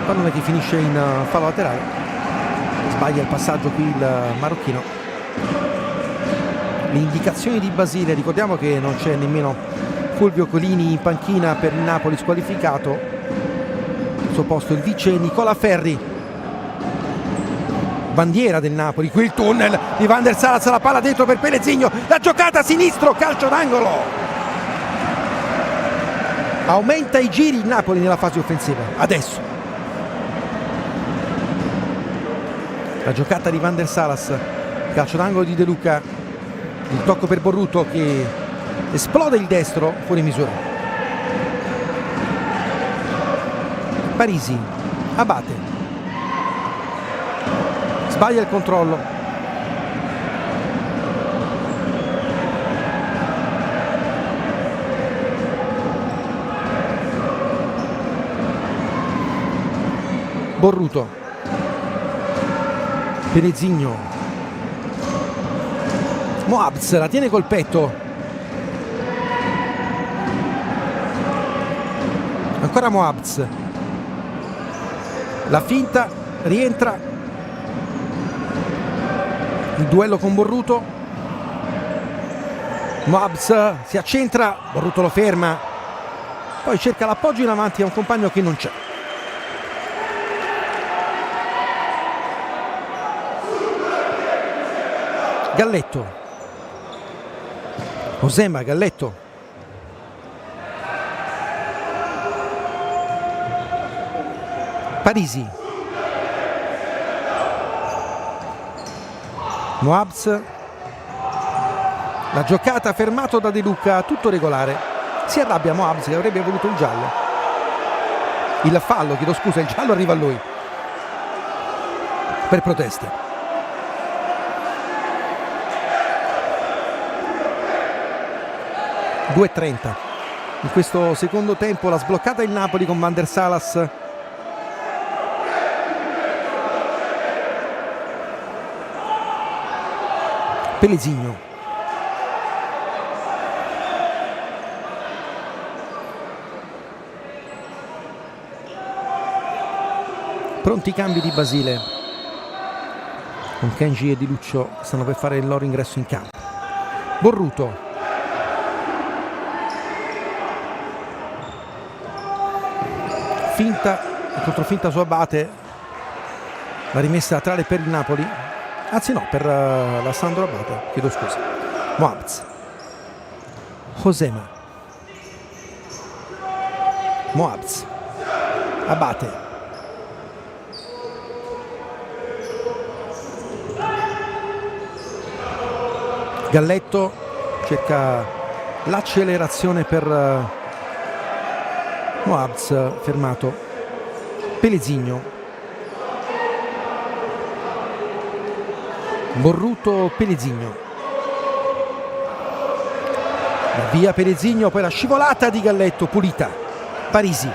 pallone che finisce in fallo laterale, sbaglia il passaggio qui il marocchino. Le indicazioni di Basile, ricordiamo che non c'è nemmeno Fulvio Colini in panchina per il Napoli, squalificato. Al suo posto il vice Nicola Ferri, bandiera del Napoli. Qui il tunnel di Van der Salas, la palla dentro per Pellegrino, la giocata a sinistro, calcio d'angolo. Aumenta i giri il Napoli nella fase offensiva adesso. La giocata di Van der Salas, calcio d'angolo di De Luca. Il tocco per Borruto che esplode il destro fuori misura. Parisi, Abate, sbaglia il controllo. Borruto, Pelezigno, Moabs la tiene col petto, ancora Moabs, la finta, rientra, il duello con Borruto, Moabs si accentra, Borruto lo ferma, poi cerca l'appoggio in avanti a un compagno che non c'è. Galletto, Osema, Galletto, Parisi, Moabs, la giocata fermato da De Luca, tutto regolare. Si arrabbia Moabs che avrebbe voluto il giallo, il fallo, chiedo scusa, il giallo arriva a lui per proteste. 2:30 in questo secondo tempo, la sbloccata il Napoli con Van der Salas. Pelezigno, pronti i cambi di Basile con Kenji e Di Luccio che stanno per fare il loro ingresso in campo. Borruto, finta e controfinta su Abate, la rimessa laterale per il Napoli, anzi no, per la Sandro Abate, chiedo scusa. Moabs, Osema, Moabs, Abate, Galletto cerca l'accelerazione per Moabs, fermato. Pelezigno, Borruto, Pelezigno, via Pelezigno, poi la scivolata di Galletto, pulita. Parisi,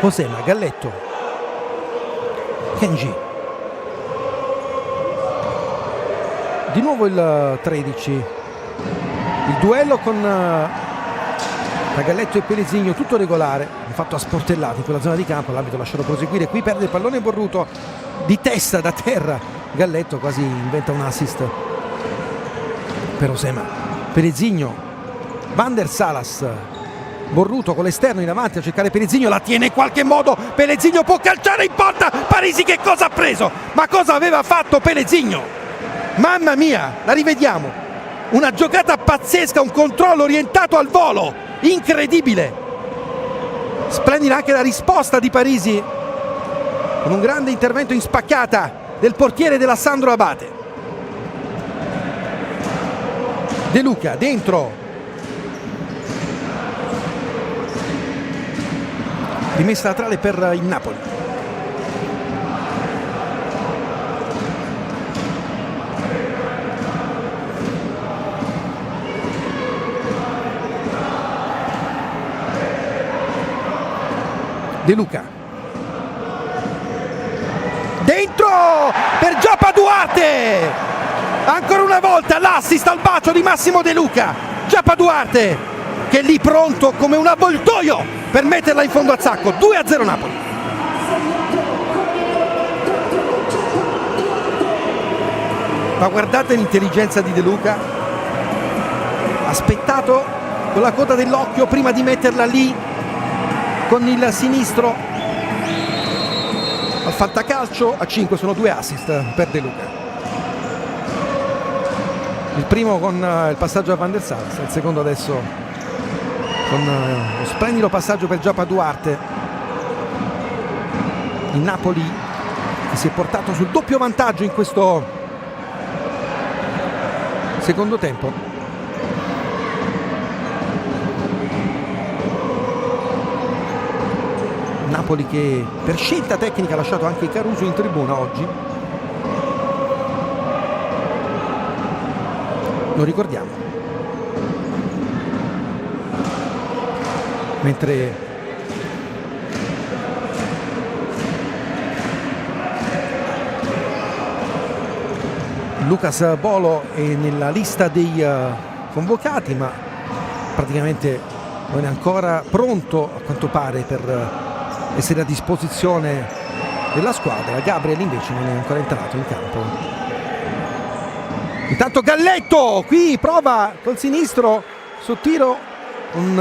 Osema, Galletto, Kenji, di nuovo il 13, il duello con Galletto e Pelezigno, tutto regolare, hanno fatto a sportellate in quella zona di campo, l'arbitro lasciato proseguire, qui perde il pallone Borruto di testa da terra, Galletto quasi inventa un assist per Osema. Pelezigno, Van der Salas, Borruto con l'esterno in avanti a cercare Pelezigno, la tiene in qualche modo, Pelezigno può calciare in porta, Parisi che cosa ha preso? Ma cosa aveva fatto Pelezigno? Mamma mia, la rivediamo, una giocata pazzesca, un controllo orientato al volo, incredibile. Splendida anche la risposta di Parisi con un grande intervento in spaccata del portiere della Sandro Abate. De Luca dentro, rimessa laterale per il Napoli. De Luca dentro per Giappa Duarte, ancora una volta l'assist al bacio di Massimo De Luca. Giappa Duarte che è lì pronto come un avvoltoio per metterla in fondo al sacco. 2-0 Napoli. Ma guardate l'intelligenza di De Luca, ha aspettato con la coda dell'occhio prima di metterla lì con il sinistro al fantacalcio. A 5 sono 2 assist per De Luca, il primo con il passaggio a Van der Sar, il secondo adesso con lo splendido passaggio per Giappa Duarte. Il Napoli che si è portato sul doppio vantaggio in questo secondo tempo. Napoli che per scelta tecnica ha lasciato anche Caruso in tribuna oggi, lo ricordiamo, mentre Lucas Bolo è nella lista dei convocati, ma praticamente non è ancora pronto a quanto pare per essere a disposizione della squadra. Gabriel invece non è ancora entrato in campo. Intanto Galletto qui prova col sinistro su tiro con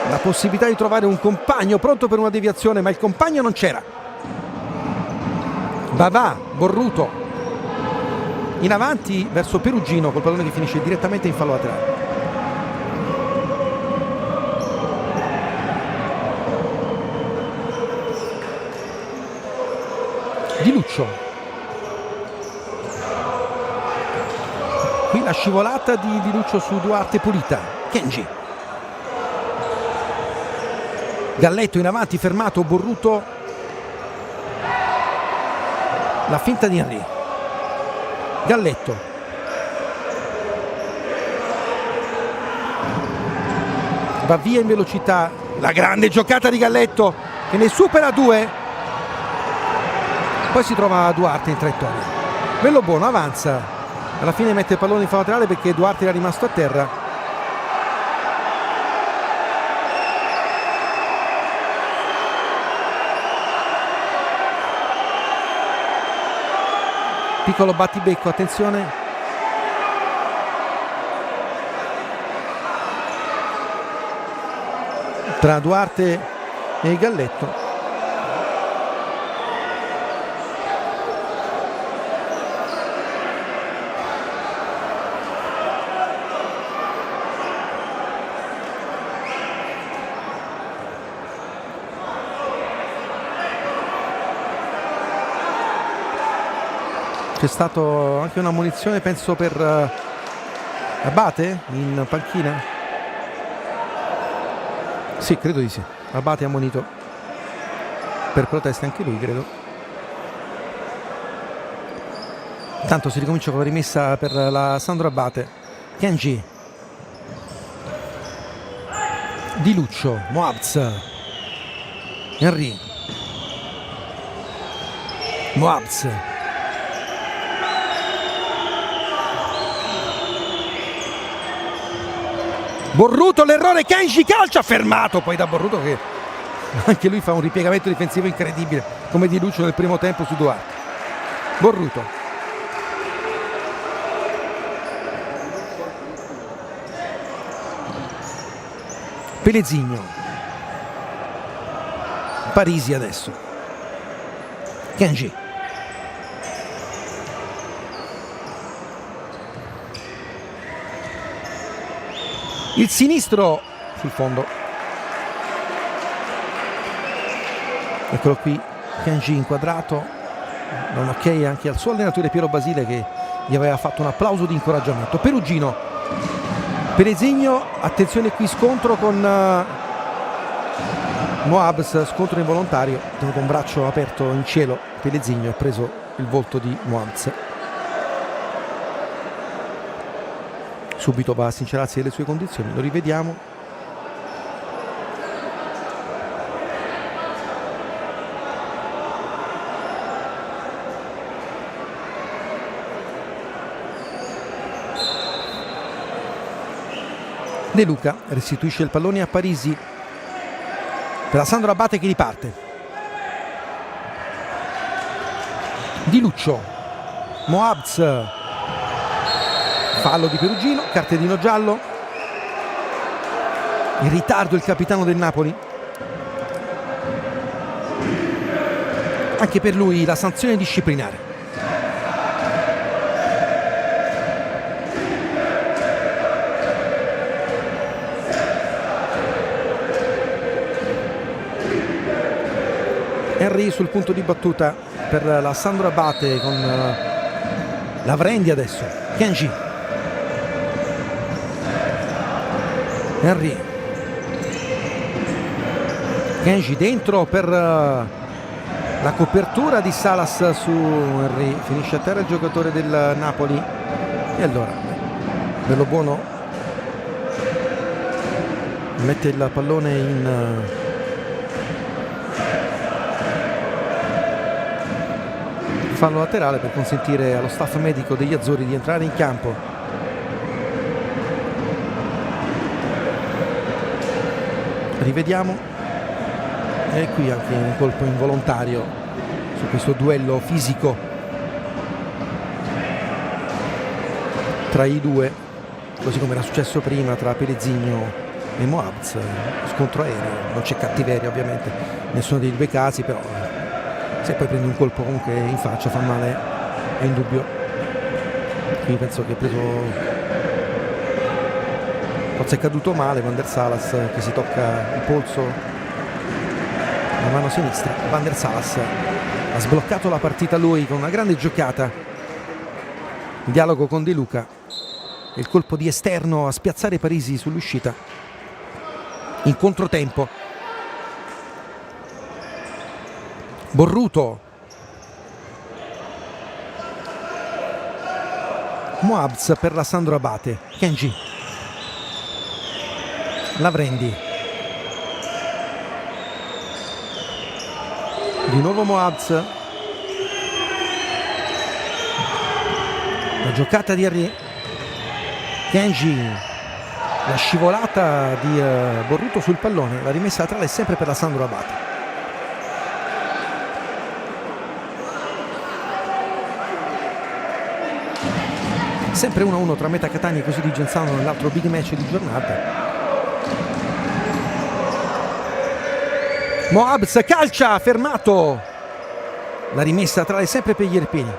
la possibilità di trovare un compagno pronto per una deviazione, ma il compagno non c'era. Bavà, Borruto in avanti verso Perugino col pallone che finisce direttamente in fallo laterale. Di Luccio, qui la scivolata di Luccio su Duarte pulita. Kenji, Galletto in avanti, fermato Borruto, la finta di Henry. Galletto, va via in velocità, la grande giocata di Galletto che ne supera due, poi si trova Duarte in traiettoria. Bellobono avanza, alla fine mette il pallone in fallo laterale perché Duarte era rimasto a terra. Piccolo battibecco, attenzione. Tra Duarte e Galletto. C'è stato anche una munizione, penso, per Abate in panchina? Sì, credo di sì. Abate ha ammonito per proteste anche lui, credo. Intanto si ricomincia con la rimessa per la Sandro Abate. Kenji, Di Luccio, Moabs, Henry, Moabs, Borruto, l'errore, Kenji calcia, fermato poi da Borruto che anche lui fa un ripiegamento difensivo incredibile come Di Luccio nel primo tempo su Duarte. Borruto, Pelezigno, Parisi adesso, Kenji, il sinistro sul fondo, eccolo qui Kenji inquadrato da un ok anche al suo allenatore Piero Basile che gli aveva fatto un applauso di incoraggiamento. Perugino, Pelezigno, attenzione qui scontro con Moabs, scontro involontario, tenuto un braccio aperto in cielo, Pelezigno ha preso il volto di Moabs. Subito va a sincerarsi delle sue condizioni, lo rivediamo. De Luca restituisce il pallone a Parisi per la Sandro Abate che riparte. Di Luccio, Moabs, fallo di Perugino, cartellino giallo, in ritardo il capitano del Napoli, anche per lui la sanzione disciplinare. Henry sul punto di battuta per la Sandro Abate con Lavrendi adesso. Kenji. Henry. Kenji dentro per la copertura di Salas su Henry. Finisce a terra il giocatore del Napoli. E allora Bello Buono mette il pallone in fallo laterale per consentire allo staff medico degli azzurri di entrare in campo. Rivediamo, e qui anche un colpo involontario su questo duello fisico tra i due, così come era successo prima tra Pellegrino e Moabz. Scontro aereo, non c'è cattiveria ovviamente in nessuno dei due casi, però se poi prendi un colpo comunque in faccia fa male, è indubbio. Quindi penso che ha preso, forse è caduto male Van der Salas, che si tocca il polso, la mano sinistra. Van der Salas ha sbloccato la partita lui con una grande giocata, il dialogo con De Luca e il colpo di esterno a spiazzare Parisi sull'uscita in controtempo. Borruto, Moabz per la Sandro Abate. Kenji, Lavrendi, di nuovo Moabz, la giocata di Henry. Kenji, la scivolata di Borruto sul pallone, la rimessa laterale è sempre per la Sandro Abate. Sempre 1-1 tra Meta Catania e Così di Genzano nell'altro big match di giornata. Moabz calcia, fermato, la rimessa laterale sempre per gli Irpini.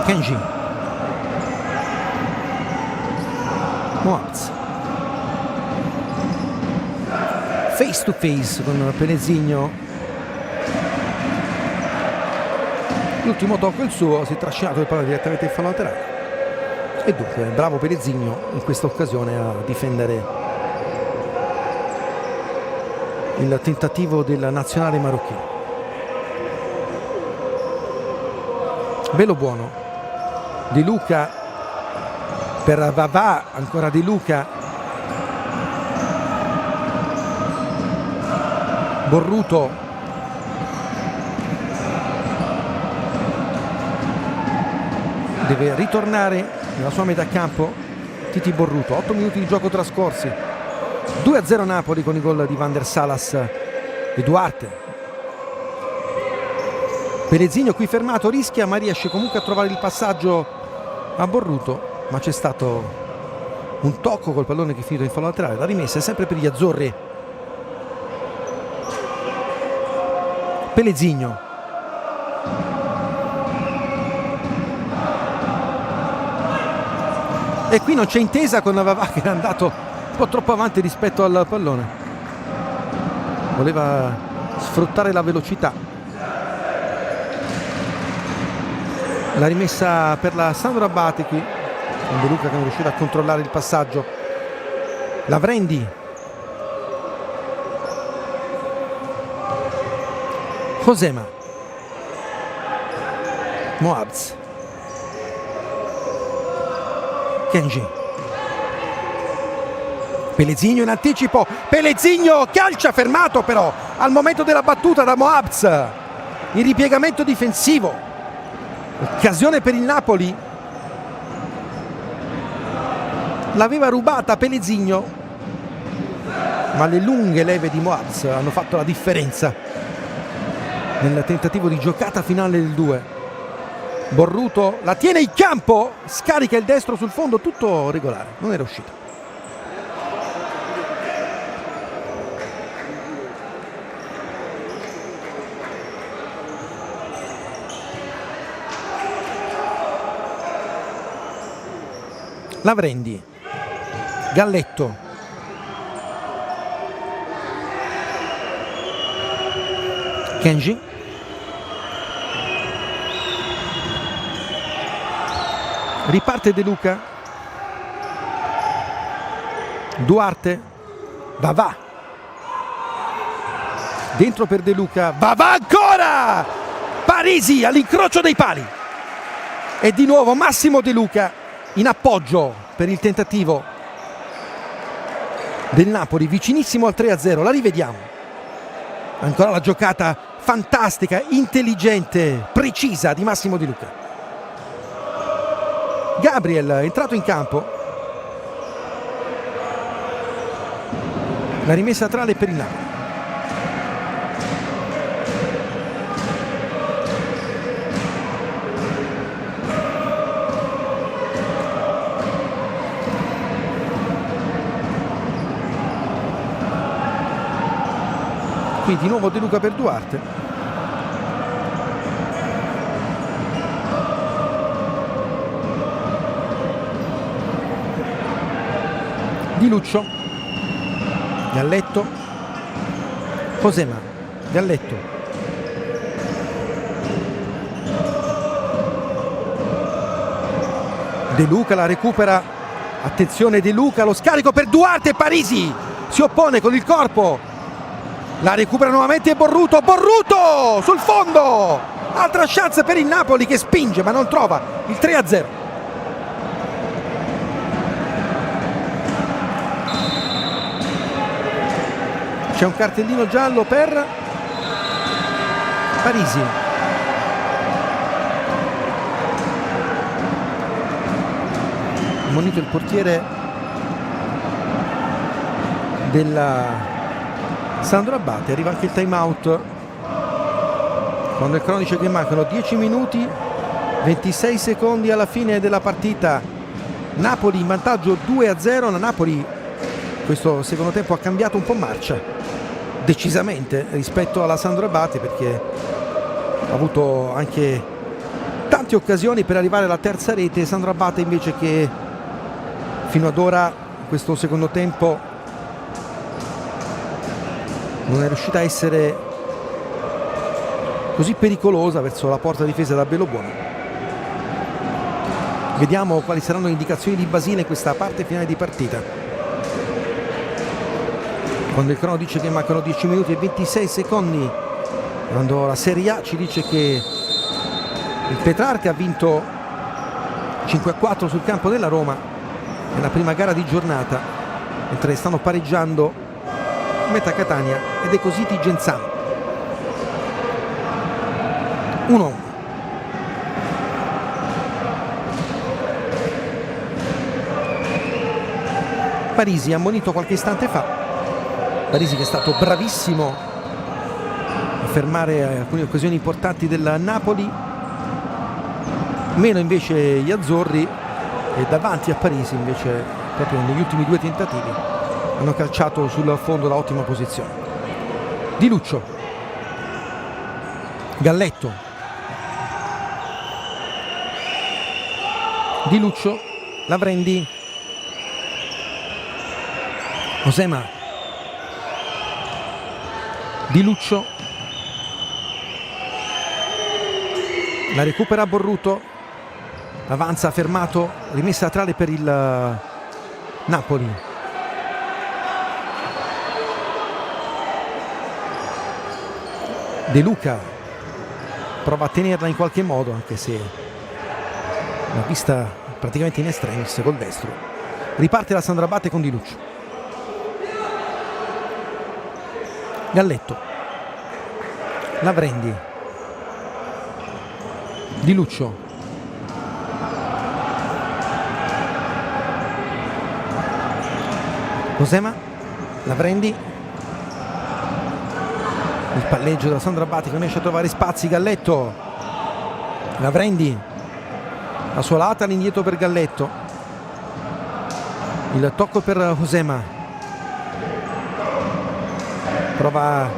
Kenji, Moabz, face to face con Pellegrino. L'ultimo tocco è il suo, si è trascinato il pallone direttamente in fallo laterale. E dunque bravo Pellegrino in questa occasione a difendere il tentativo del nazionale marocchino. Bello Buono, De Luca per Vavà, ancora De Luca, Borruto, deve ritornare nella sua metà campo Titi Borruto. 8 minuti di gioco trascorsi, 2-0 Napoli con i gol di Van der Salas e Duarte. Pellegrino qui fermato, rischia ma riesce comunque a trovare il passaggio a Borruto, ma c'è stato un tocco col pallone che è finito in fallo laterale. La rimessa è sempre per gli azzurri. Pellegrino, e qui non c'è intesa con Vavà, che è andato un po' troppo avanti rispetto al pallone, voleva sfruttare la velocità. La rimessa per la Sandro Abate qui, con De Luca che non riusciva a controllare il passaggio. Lavrendi, Josema, Moabz, Kenji, Pellegrino in anticipo, Pellegrino calcia, fermato però al momento della battuta da Moabz, il ripiegamento difensivo. Occasione per il Napoli, l'aveva rubata Pellegrino, ma le lunghe leve di Moabz hanno fatto la differenza nel tentativo di giocata finale del 2. Borruto la tiene in campo, scarica il destro sul fondo, tutto regolare, non era uscito. Lavrendi, Galletto, Kenji, riparte De Luca, Duarte, va dentro per De Luca, va ancora, Parisi all'incrocio dei pali e di nuovo Massimo De Luca in appoggio per il tentativo del Napoli, vicinissimo al 3-0. La rivediamo, ancora la giocata fantastica, intelligente, precisa di Massimo De Luca. Gabriel è entrato in campo, la rimessa laterale per il Napoli. Qui di nuovo De Luca per Duarte. Di Luccio, Galletto, Josema, Galletto, De Luca la recupera, attenzione De Luca, lo scarico per Duarte, Parisi si oppone con il corpo, la recupera nuovamente Borruto sul fondo, altra chance per il Napoli che spinge ma non trova il 3-0. C'è un cartellino giallo per Parisi. Ammonito il portiere della Sandro Abate. Arriva anche il time out quando il crono dice che mancano 10 minuti 26 secondi alla fine della partita. Napoli in vantaggio 2-0. La Napoli questo secondo tempo ha cambiato un po' marcia, decisamente, rispetto alla Sandro Abate, perché ha avuto anche tante occasioni per arrivare alla terza rete. Sandro Abate invece, che fino ad ora in questo secondo tempo non è riuscita a essere così pericolosa verso la porta difesa da Bellobuono. Vediamo quali saranno le indicazioni di Basile in questa parte finale di partita, quando il crono dice che mancano 10 minuti e 26 secondi, quando la Serie A ci dice che il Petrarca ha vinto 5-4 sul campo della Roma nella prima gara di giornata, mentre stanno pareggiando Meta Catania ed Ecositi Genzano 1-1. Parisi ammonito qualche istante fa, Parisi che è stato bravissimo a fermare alcune occasioni importanti del Napoli, meno invece gli azzurri, e davanti a Parisi invece proprio negli ultimi due tentativi hanno calciato sul fondo da ottima posizione. Di Luccio, Galletto, Di Luccio, Lavrendi, Josema, Di Luccio, la recupera Borruto, avanza fermato, rimessa laterale per il Napoli. De Luca prova a tenerla in qualche modo, anche se l'ha vista praticamente in estremis col destro. Riparte la Sandro Abate con Di Luccio. Galletto, Lavrendi, Di Luccio, Josema, Lavrendi, il palleggio della Sandro Abate che non riesce a trovare spazi. Galletto, Lavrendi, la sua lata all'indietro per Galletto, il tocco per Josema, prova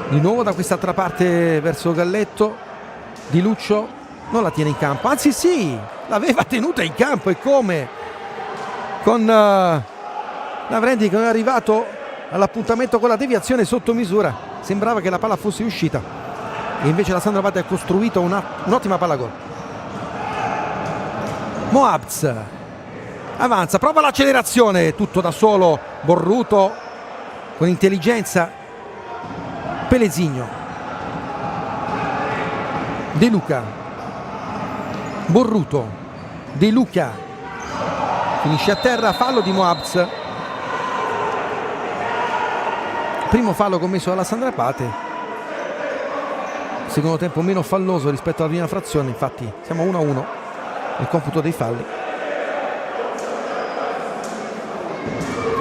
di nuovo da quest'altra parte verso Galletto, Di Luccio, non la tiene in campo, anzi sì, l'aveva tenuta in campo, e come, con Lavrendi che non è arrivato all'appuntamento con la deviazione sotto misura, sembrava che la palla fosse uscita e invece la Sandro Abate ha costruito un'ottima palla gol. Moabz avanza, prova l'accelerazione, tutto da solo Borruto con intelligenza. Pelezigno, De Luca, Borruto, De Luca finisce a terra, fallo di Moabz, primo fallo commesso dalla Sandro Abate, secondo tempo meno falloso rispetto alla prima frazione, infatti siamo 1-1 nel computo dei falli,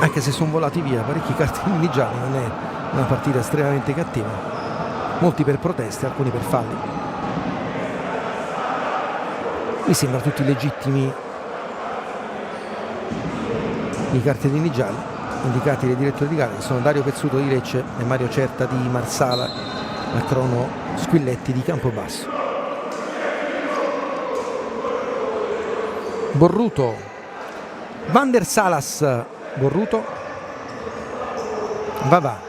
anche se sono volati via parecchi cartellini gialli. Non è una partita estremamente cattiva, molti per proteste, alcuni per falli. Mi sembra tutti legittimi i cartellini gialli indicati dai direttori di gara, che sono Dario Pezzuto di Lecce e Mario Certa di Marsala, a Crono Squilletti di Campobasso. Borruto, Van der Salas, Borruto, Vavà,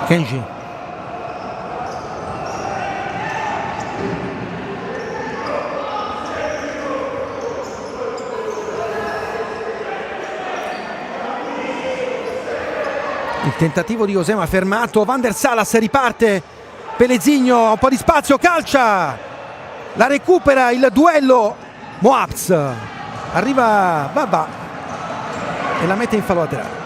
Kenji, il tentativo di Josema fermato, Van der Salas riparte, Pelezigno, un po' di spazio, calcia, la recupera, il duello, Moabz, arriva Vavà e la mette in fallo laterale.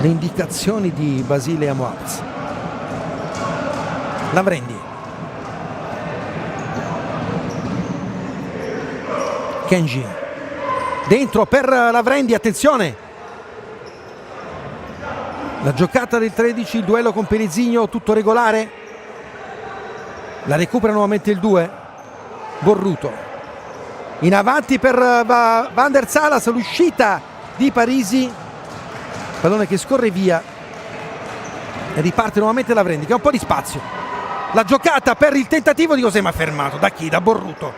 Le indicazioni di Basile a Moabz. Lavrendi, Kenji, dentro per Lavrendi, attenzione, la giocata del 13, il duello con Pelezigno, tutto regolare, la recupera nuovamente il 2, Borruto, in avanti per Van der Salas, l'uscita di Parisi, pallone che scorre via e riparte nuovamente Lavrendi che ha un po' di spazio, la giocata per il tentativo di Josema, fermato da chi? Da Borruto,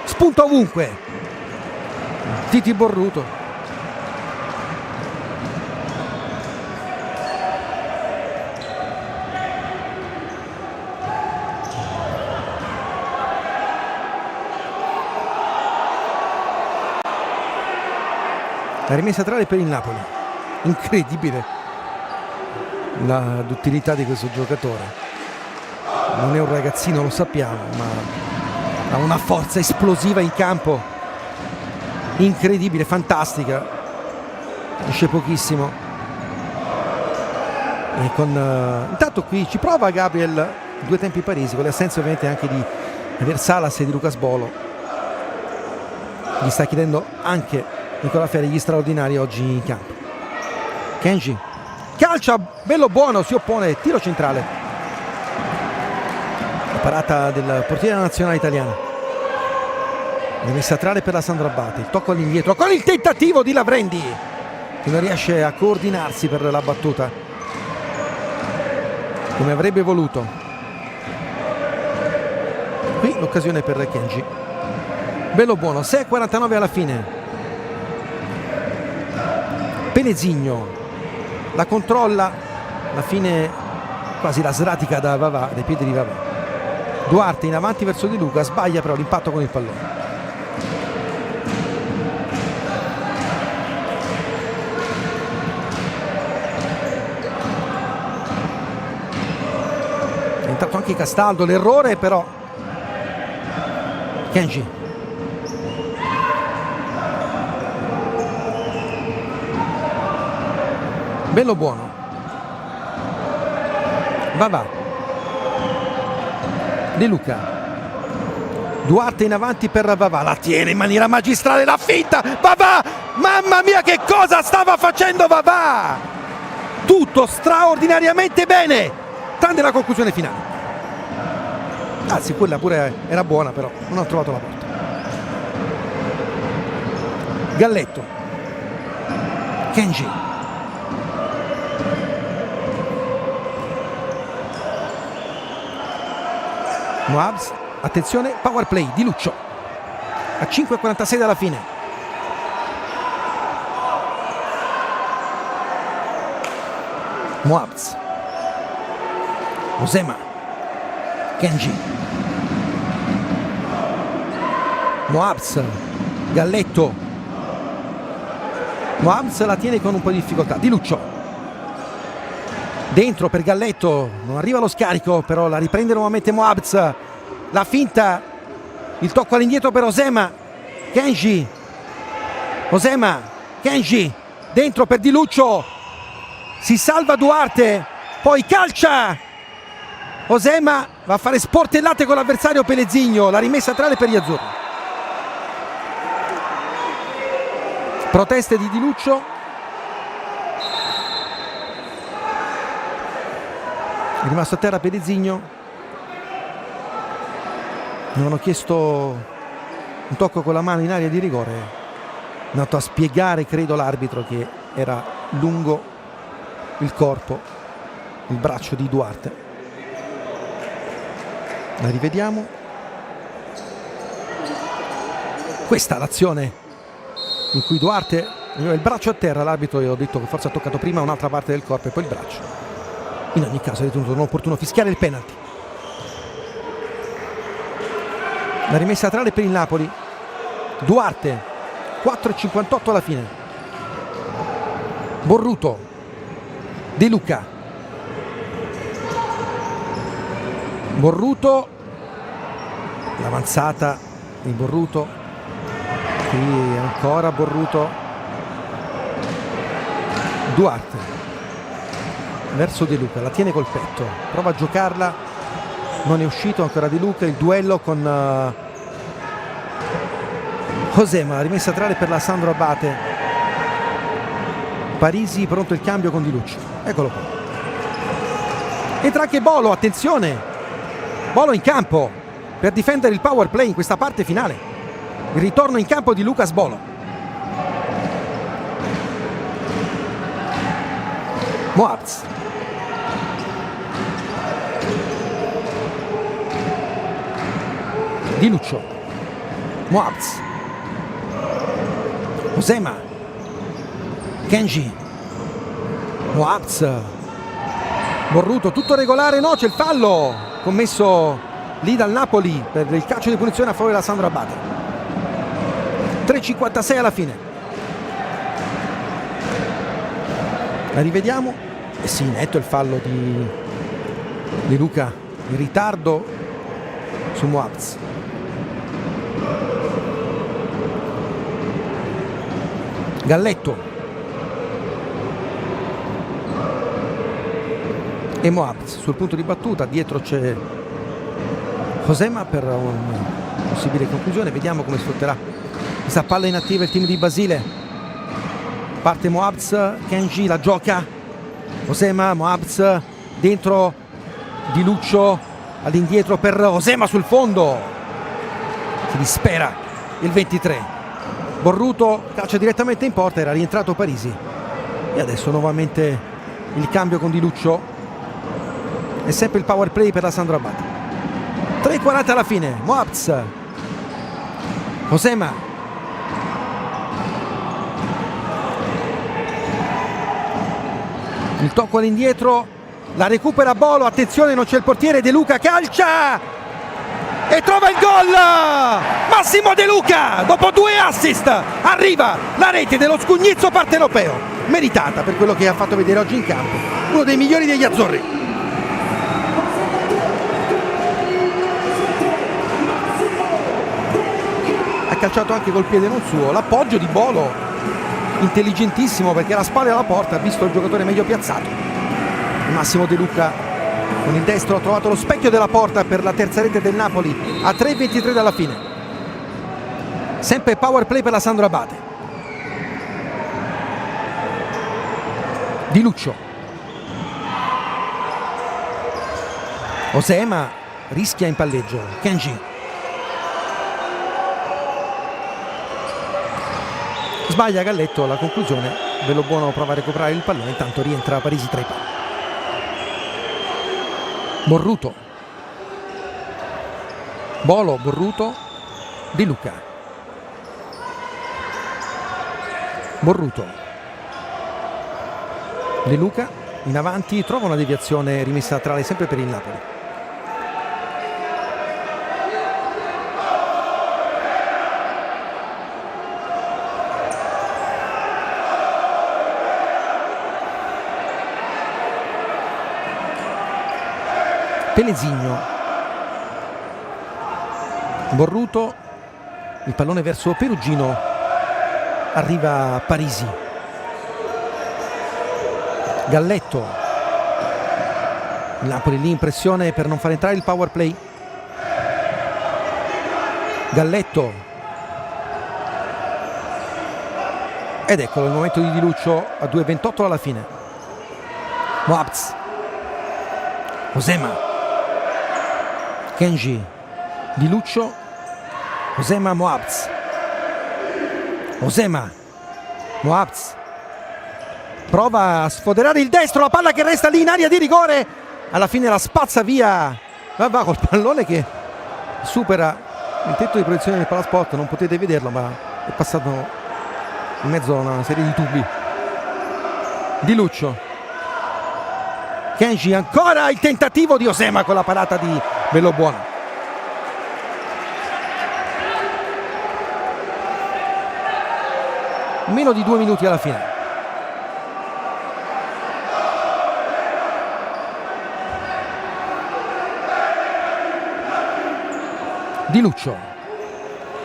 spunta ovunque Titi Borruto. La rimessa tra per il Napoli, incredibile la duttilità di questo giocatore, non è un ragazzino, lo sappiamo, ma ha una forza esplosiva in campo incredibile, fantastica, esce pochissimo e intanto qui ci prova Gabriel, due tempi Parisi, con le assenze ovviamente anche di Versalas e di Lucas Bolo. Gli sta chiedendo anche Nicola Ferri gli straordinari oggi in campo. Kenji calcia, bello buono, si oppone, tiro centrale, la parata del portiere della nazionale italiana, rimessa laterale per la Sandro Abate, il tocco all'indietro con il tentativo di Lavrendi che non riesce a coordinarsi per la battuta come avrebbe voluto. Qui l'occasione per Kenji, bello buono, 6:49 alla fine. Pelezigno la controlla, alla fine quasi la sratica da Vavà, dai piedi di Vavà. Duarte in avanti verso Di Luca, sbaglia però l'impatto con il pallone. È entrato anche Castaldo, l'errore però. Kenji, bello buono, Vavà, De Luca. Duarte in avanti per Vavà, la tiene in maniera magistrale, la finta, Vavà, mamma mia che cosa stava facendo Vavà, tutto straordinariamente bene, tranne la conclusione finale, anzi quella pure era buona, però non ha trovato la porta. Galletto, Kenji, Moabs. Attenzione, power play di Luccio a 5:46 dalla fine. Moabs, Osema, Kenji, Moabs, Galletto, Moabs la tiene con un po' di difficoltà, Di Luccio dentro per Galletto, non arriva lo scarico, però la riprende nuovamente Moabs. La finta, il tocco all'indietro per Osema, Kenji, Osema, Kenji, dentro per Di Luccio, si salva Duarte, poi calcia, Osema va a fare sportellate con l'avversario Pellegrino, la rimessa tra le per gli azzurri. Proteste di Luccio, è rimasto a terra Pellegrino. Avevano chiesto un tocco con la mano in area di rigore, è andato a spiegare, credo, l'arbitro che era lungo il corpo, il braccio di Duarte. La rivediamo. Questa è l'azione in cui Duarte aveva il braccio a terra, l'arbitro gli ha detto che forse ha toccato prima un'altra parte del corpo e poi il braccio. In ogni caso ha ritenuto non opportuno fischiare il penalty. La rimessa laterale per il Napoli. Duarte, 4:58 alla fine. Borruto, De Luca, Borruto, l'avanzata di Borruto, qui ancora Borruto, Duarte verso De Luca, la tiene col petto, prova a giocarla, non è uscito ancora De Luca, il duello con Osema, la rimessa laterale per la Sandro Abate, Parisi pronto il cambio con Di Luccio, eccolo qua, entra anche Bolo, attenzione, Bolo in campo per difendere il power play in questa parte finale, il ritorno in campo di Lucas Bolo. Moabs, Di Luccio, Moabs, Osema, Kenji, Moabs, Borruto, tutto regolare, no, c'è il fallo commesso lì dal Napoli per il calcio di punizione a favore della Sandro Abate. 3:56 alla fine. La rivediamo, e sì, netto il fallo di Luca in ritardo su Moabs. Galletto e Moabs sul punto di battuta, dietro c'è Osema per una possibile conclusione, vediamo come sfrutterà questa palla inattiva il team di Basile. Parte Moabs, Kenji la gioca, Osema, Moabs dentro, Di Luccio all'indietro per Osema sul fondo, si dispera il 23. Borruto calcia direttamente in porta, era rientrato Parisi e adesso nuovamente il cambio con Di Luccio e sempre il power play per la Sandro Abate. 3:40 alla fine. Moabs, Osema, il tocco all'indietro, la recupera Bolo, attenzione non c'è il portiere, De Luca calcia e trova il gol. Massimo De Luca, dopo 2 assist arriva la rete dello scugnizzo partenopeo, meritata per quello che ha fatto vedere oggi in campo, uno dei migliori degli azzurri. Ha calciato anche col piede non suo, l'appoggio di Bolo intelligentissimo perché la spalla alla porta ha visto il giocatore meglio piazzato. Massimo De Luca con il destro ha trovato lo specchio della porta per la terza rete del Napoli a 3:23 dalla fine. Sempre power play per la Sandro Abate. Di Luccio, Osema rischia in palleggio. Kenji sbaglia Galletto alla conclusione. Bellobuono prova a recuperare il pallone, intanto rientra Parisi tra i pali. Borruto, Bolo, Borruto, Di Luca, Borruto, Di Luca in avanti, trova una deviazione rimessa laterale sempre per il Napoli. Pellesigno, Borruto, il pallone verso Perugino, arriva Parisi. Galletto, il Napoli lì in pressione per non far entrare il power play. Galletto, ed eccolo il momento di Luccio a 2:28 alla fine. Moabz, Osema, Kenji, Di Luccio, Osema, Moabz, Osema, Moabz prova a sfoderare il destro, la palla che resta lì in area di rigore, alla fine la spazza via, va col pallone che supera il tetto di protezione del palasport, non potete vederlo ma è passato in mezzo a una serie di tubi. Di Luccio, Kenji, ancora il tentativo di Osema con la parata di Bellobuono. Meno di 2 minuti alla fine. Di Luccio,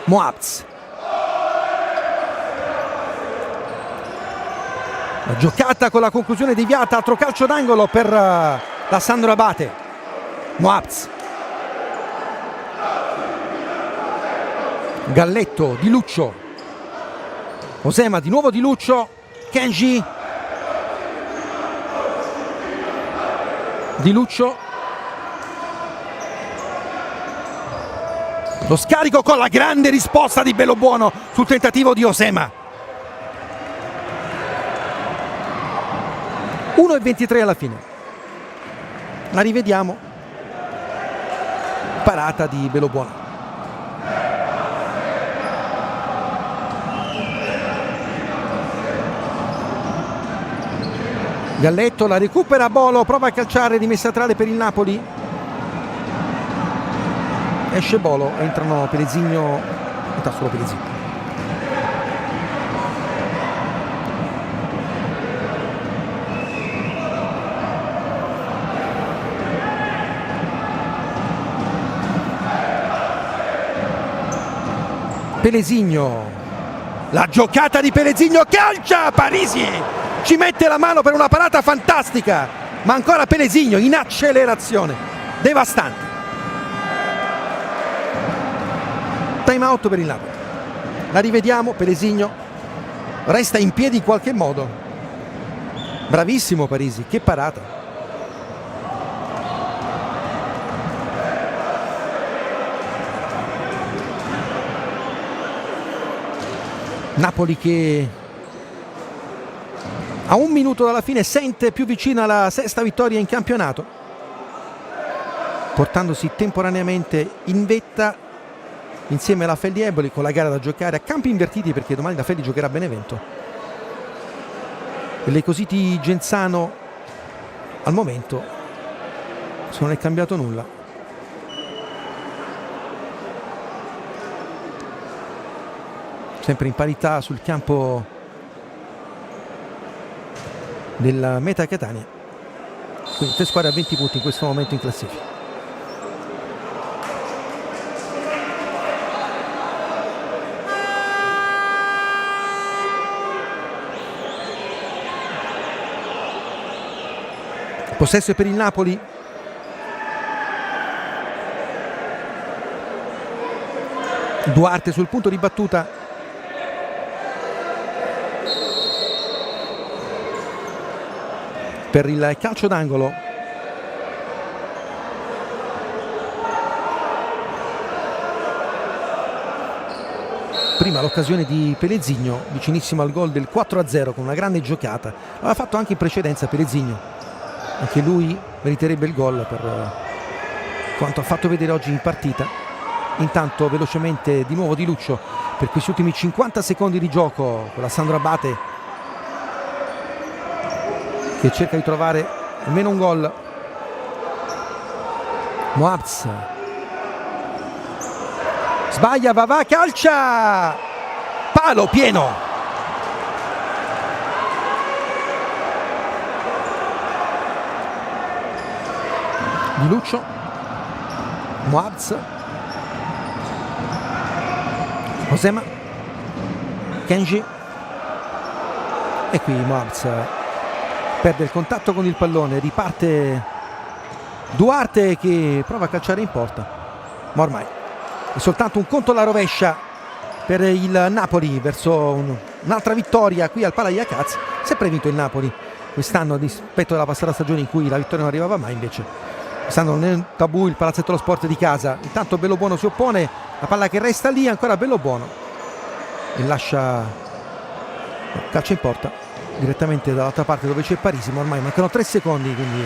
Moabz, la giocata con la conclusione deviata, altro calcio d'angolo per la Sandro Abate. Moabz, Galletto, Di Luccio, Osema, di nuovo Di Luccio, Kenji, Di Luccio, lo scarico con la grande risposta di Bellobuono sul tentativo di Osema. 1:23 alla fine. La rivediamo. Parata di Bellobuono. Galletto la recupera, Bolo prova a calciare, rimessa laterale per il Napoli. Esce Bolo, entrano Pellesigno, entra solo Pellesigno. Pellesigno, la giocata di Pellesigno, calcia Parisi! Ci mette la mano per una parata fantastica, ma ancora Pellesigno in accelerazione, devastante. Time out per il Napoli. La rivediamo, Pellesigno resta in piedi in qualche modo. Bravissimo Parisi, che parata. Napoli che a 1 minuto dalla fine sente più vicina la 6ª vittoria in campionato, portandosi temporaneamente in vetta insieme alla Felli Eboli, con la gara da giocare a campi invertiti perché domani la Felli giocherà a Benevento e l'Ecositi Genzano al momento se non è cambiato nulla. Sempre in parità sul campo della Meta Catania, quindi 3 squadre a 20 punti in questo momento in classifica. Possesso per il Napoli, Duarte sul punto di battuta, per il calcio d'angolo. Prima l'occasione di Pellegrino, vicinissimo al gol del 4-0 con una grande giocata. Aveva fatto anche in precedenza Pellegrino, anche lui meriterebbe il gol per quanto ha fatto vedere oggi in partita. Intanto velocemente di nuovo Di Luccio per questi ultimi 50 secondi di gioco con la Sandro Abate che cerca di trovare almeno un gol. Moabs sbaglia, va, calcia, palo pieno. Di Luccio, Moabs, Osema, Kenji, e qui Moabs perde il contatto con il pallone, riparte Duarte che prova a calciare in porta, ma ormai è soltanto un conto alla rovescia per il Napoli verso un'altra vittoria qui al Palaiacazzi. Sempre vinto il Napoli quest'anno rispetto alla passata stagione in cui la vittoria non arrivava mai, invece quest'anno non è un tabù il Palazzetto dello Sport di casa. Intanto Bellobuono si oppone, la palla che resta lì, ancora Bellobuono e lascia calcio in porta direttamente dall'altra parte dove c'è Parisi, ma ormai mancano 3 secondi, quindi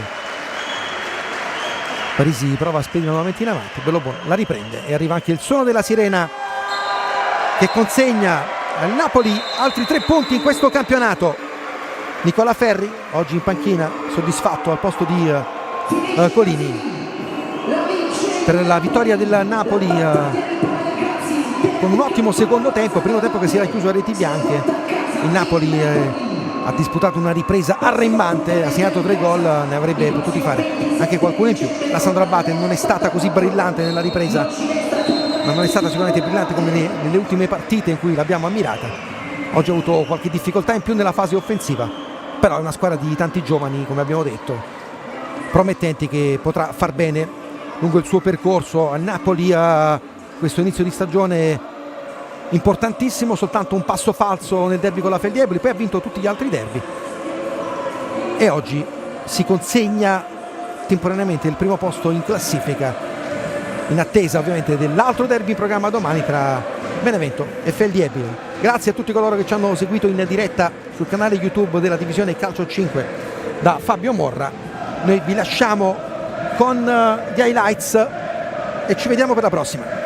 Parisi prova a spedire nuovamente in avanti. Bellobuono la riprende e arriva anche il suono della sirena che consegna al Napoli altri 3 punti in questo campionato. Nicola Ferri oggi in panchina, soddisfatto al posto di Colini per la vittoria del Napoli con un ottimo secondo tempo, primo tempo che si era chiuso a reti bianche. Il Napoli ha disputato una ripresa arrembante, ha segnato 3 gol, ne avrebbe potuti fare anche qualcuno in più. La Sandro Abate non è stata così brillante nella ripresa, ma non è stata sicuramente brillante come nelle ultime partite in cui l'abbiamo ammirata. Oggi ha avuto qualche difficoltà in più nella fase offensiva, però è una squadra di tanti giovani, come abbiamo detto, promettenti, che potrà far bene lungo il suo percorso. Al Napoli a questo inizio di stagione importantissimo, soltanto un passo falso nel derby con la Feldieboli, poi ha vinto tutti gli altri derby e oggi si consegna temporaneamente il primo posto in classifica, in attesa ovviamente dell'altro derby in programma domani tra Benevento e Feldieboli. Grazie a tutti coloro che ci hanno seguito in diretta sul canale YouTube della divisione Calcio 5 da Fabio Morra. Noi vi lasciamo con gli highlights e ci vediamo per la prossima.